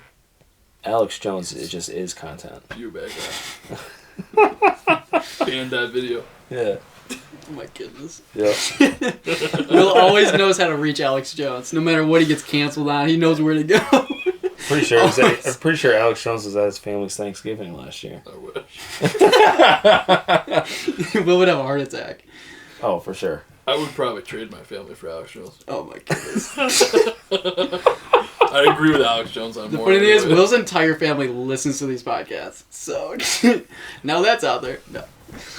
Alex Jones, it just is content. You bad guy. Banned that video. Yeah. Oh my goodness. Yeah. Will always knows how to reach Alex Jones. No matter what he gets canceled on, he knows where to go. I'm pretty sure Alex Jones was at his family's Thanksgiving last year. I wish. Will would have a heart attack. Oh, for sure. I would probably trade my family for Alex Jones. Oh my goodness. I agree with Alex Jones on The more. funny thing is, anyway. Will's entire family listens to these podcasts. So, now that's out there. No.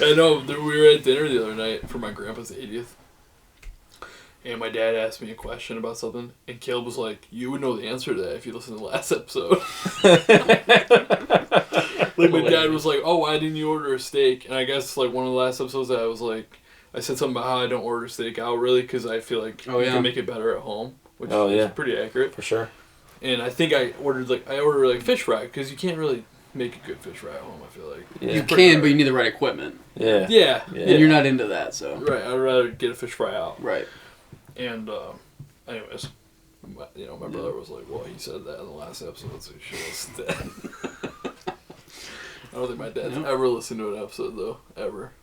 I know, we were at dinner the other night for my grandpa's 80th. And my dad asked me a question about something. And Caleb was like, you would know the answer to that if you listened to the last episode. Like, my dad was like, oh, why didn't you order a steak? And I guess, like, one of the last episodes that I was like, I said something about how I don't order steak out, really, because I feel like you can make it better at home. Which is pretty accurate. For sure. And I think I ordered fish fry, because you can't really make a good fish fry at home, I feel like. Yeah. You can, but you need the right equipment. Yeah. Yeah. And you're not into that, so. Right, I'd rather get a fish fry out. Right. And, anyways, my brother was like, well, he said that in the last episode, so you should listen to that. I don't think my dad's ever listened to an episode, though, ever.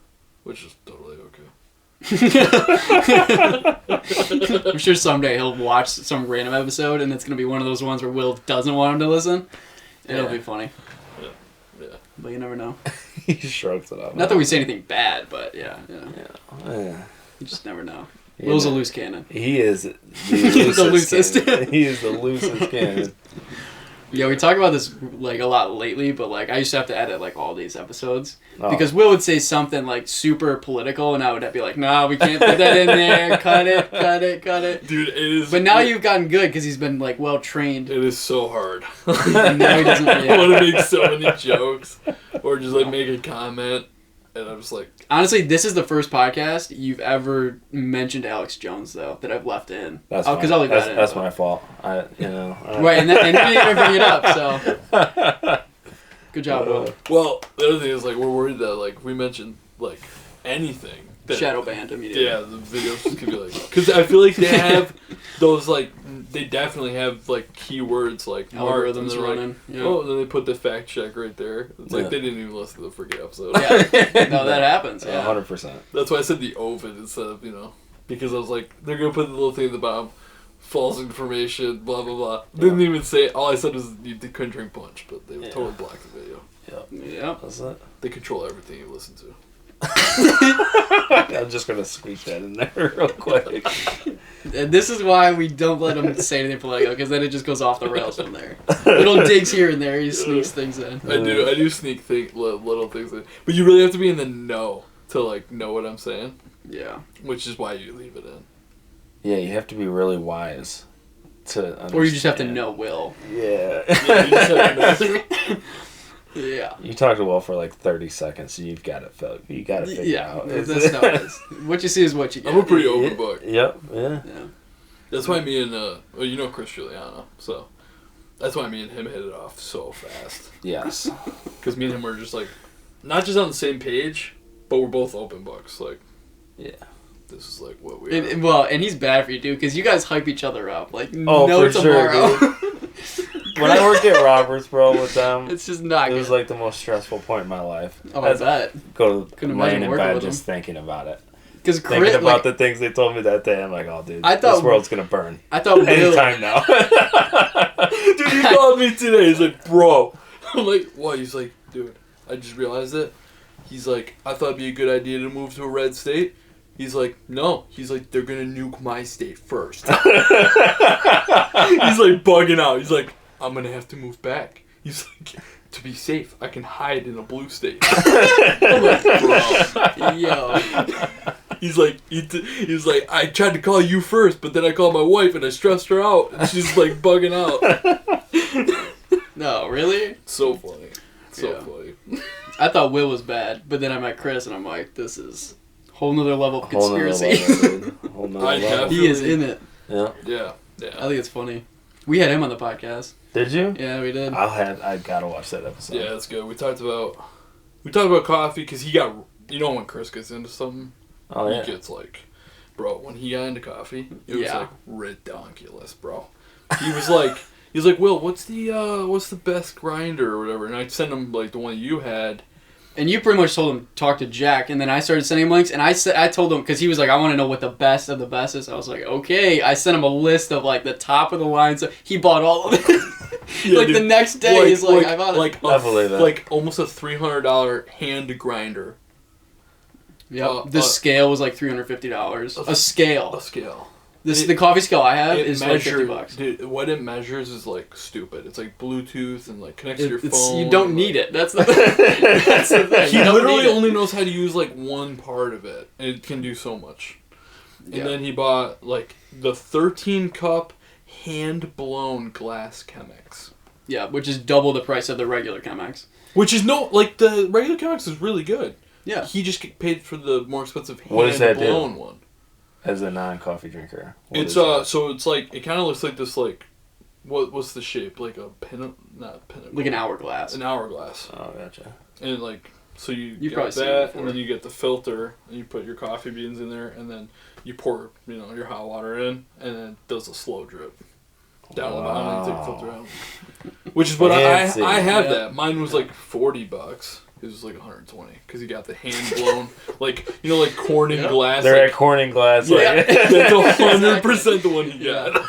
Which is totally okay. I'm sure someday he'll watch some random episode, and it's going to be one of those ones where Will doesn't want him to listen. It'll be funny. Yeah. But you never know. He shrugs it off. Not that we say anything bad, but yeah. Yeah. You just never know. Yeah. Will's a loose cannon. He is the loosest. loosest. Cannon. He is the loosest cannon. Yeah, we talk about this like a lot lately, but like I used to have to edit like all these episodes because Will would say something like super political, and I would be like, "No, we can't put that in there. Cut it." Dude, it is. But now you've gotten good because he's been like well trained. It is so hard. And now he doesn't. I want to make so many jokes, or just like make a comment, and I'm just like. Honestly, this is the first podcast you've mentioned Alex Jones though that I've left in. That's because I'll leave that in. That's my fault. Right, and then you didn't bring it up, so good job, Will. Well, the other thing is like we're worried that like if we mentioned like anything. Shadow banned immediately. Yeah, the videos could be like because I feel like they have those like they definitely have like keywords like algorithms running. Like, oh, then they put the fact check right there. It's like they didn't even listen to the freaking episode. Yeah, no, that happens. Yeah, 100%. That's why I said the Ovid instead of because I was like they're gonna put the little thing at the bottom, false information, blah blah blah. Didn't even say. All I said was you couldn't drink punch, but they totally blocked the video. Yeah, that's it. They control everything you listen to. I'm just gonna squeak that in there real quick. And this is why we don't let him say anything political, because then it just goes off the rails from there. Little digs here and there, he sneaks things in. I do sneak little things in, but you really have to be in the know to like know what I'm saying. Yeah, which is why you leave it in. Yeah, you have to be really wise to understand. Or you just have to know Will. Yeah. You just have to know. Yeah. You talk to Will for like 30 seconds, and you've got to figure out. That's how it is. What you see is what you get. I'm a pretty open book. Yep. Yeah. That's why me and you know Chris Giuliano, so that's why me and him hit it off so fast. Yes. Because me and him were just like, not just on the same page, but we're both open books. Like, yeah. This is like what we are. And he's bad for you too, because you guys hype each other up. Like, for tomorrow. Sure, when I worked at Roberts, bro, with them, it's just not. It was like the most stressful point in my life. Oh, I bet. Couldn't laying in bed just thinking about it. Because thinking about the things they told me that day, I'm like, oh, dude, this world's gonna burn. I thought anytime now. Dude, he called me today. He's like, bro. I'm like, what? He's like, dude, I just realized it. He's like, I thought it'd be a good idea to move to a red state. He's like, no. He's like, they're gonna nuke my state first. He's like bugging out. He's like, I'm gonna have to move back. He's like, to be safe, I can hide in a blue state. I'm like, bro. Yo. He's like, he was like, I tried to call you first, but then I called my wife and I stressed her out, and she's like bugging out. No, really? So funny. So funny. I thought Will was bad, but then I met Chris and I'm like, this is a whole nother level of conspiracy. He is in it. Yeah. Yeah. I think it's funny. We had him on the podcast. Did you? Yeah, we did. I gotta watch that episode. Yeah, that's good. We talked about coffee because he got, when Chris gets into something, he gets like, bro, when he got into coffee, it was like ridiculous, bro. He was like, Will, what's the best grinder or whatever? And I sent him like the one you had. And you pretty much told him talk to Jack, and then I started sending him links, and I told him, because he was like, I want to know what the best of the best is. I was like, okay. I sent him a list of like the top of the line, so he bought all of it. Yeah, dude, the next day, he's like, I bought it. Like almost a $300 hand grinder. Yep. The scale was like $350. A scale. A scale. The coffee scale I have is like $50. Dude, what it measures is like stupid. It's like Bluetooth and like connects to your phone. You don't need it. That's the thing. He literally only knows how to use like one part of it. And it can do so much. And then he bought like the 13 cup hand blown glass Chemex. Yeah, which is double the price of the regular Chemex. Which is the regular Chemex is really good. Yeah. He just get paid for the more expensive hand What does that blown do? one. As a non-coffee drinker, So it's like it kind of looks like this like what's the shape, like a pinnacle, like an hourglass. An hourglass. Oh, gotcha. And like so you probably get seen it that, before. and then you get the filter, and you put your coffee beans in there, and then you pour your hot water in, and then it does a slow drip down the bottom, and you take the filter out. Which is what I have that. Mine was like $40. It was like 120 because he got the hand blown, like Corning glass. They're like, at Corning glass. Yeah, Like, that's 100% the one he got.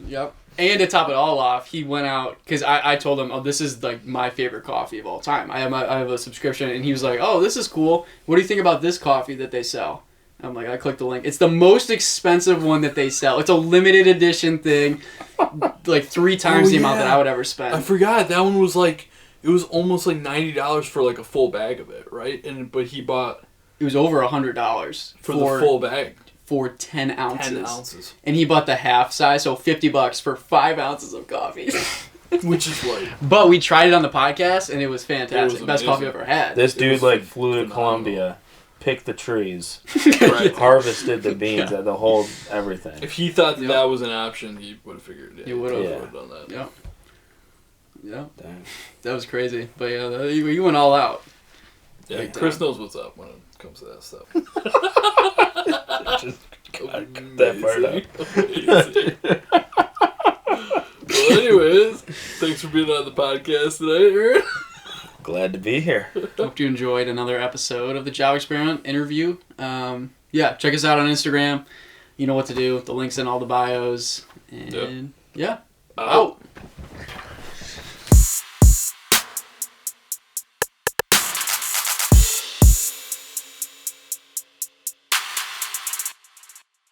Yep. And to top it all off, he went out because I told him, "Oh, this is like my favorite coffee of all time. I have a subscription," and he was like, "Oh, this is cool. What do you think about this coffee that they sell?" And I'm like, I clicked the link. It's the most expensive one that they sell. It's a limited edition thing, like 3 times the amount that I would ever spend. I forgot that one was like. It was almost like $90 for like a full bag of it, right? But he bought. It was over $100 for the full bag for 10 ounces. 10 ounces. And he bought the half size, so $50 for 5 ounces of coffee. Which is like. But we tried it on the podcast, and it was fantastic. It was Best coffee I've ever had. this dude like flew to phenomenal. Colombia, picked the trees, Right. harvested the beans, the whole everything. If he thought that was an option, he would have figured it. He would have. Yeah. Done that. Yep. Yeah, Dang. that was crazy. But yeah, you went all out. Yeah, Big Chris time. knows what's up when it comes to that stuff. Just cut that part out. Amazing. Well, anyways, thanks for being on the podcast today, Aaron. Glad to be here. Hope you enjoyed another episode of the Job Experiment interview. Yeah, check us out on Instagram. You know what to do. The link's in all the bios. And yeah, out.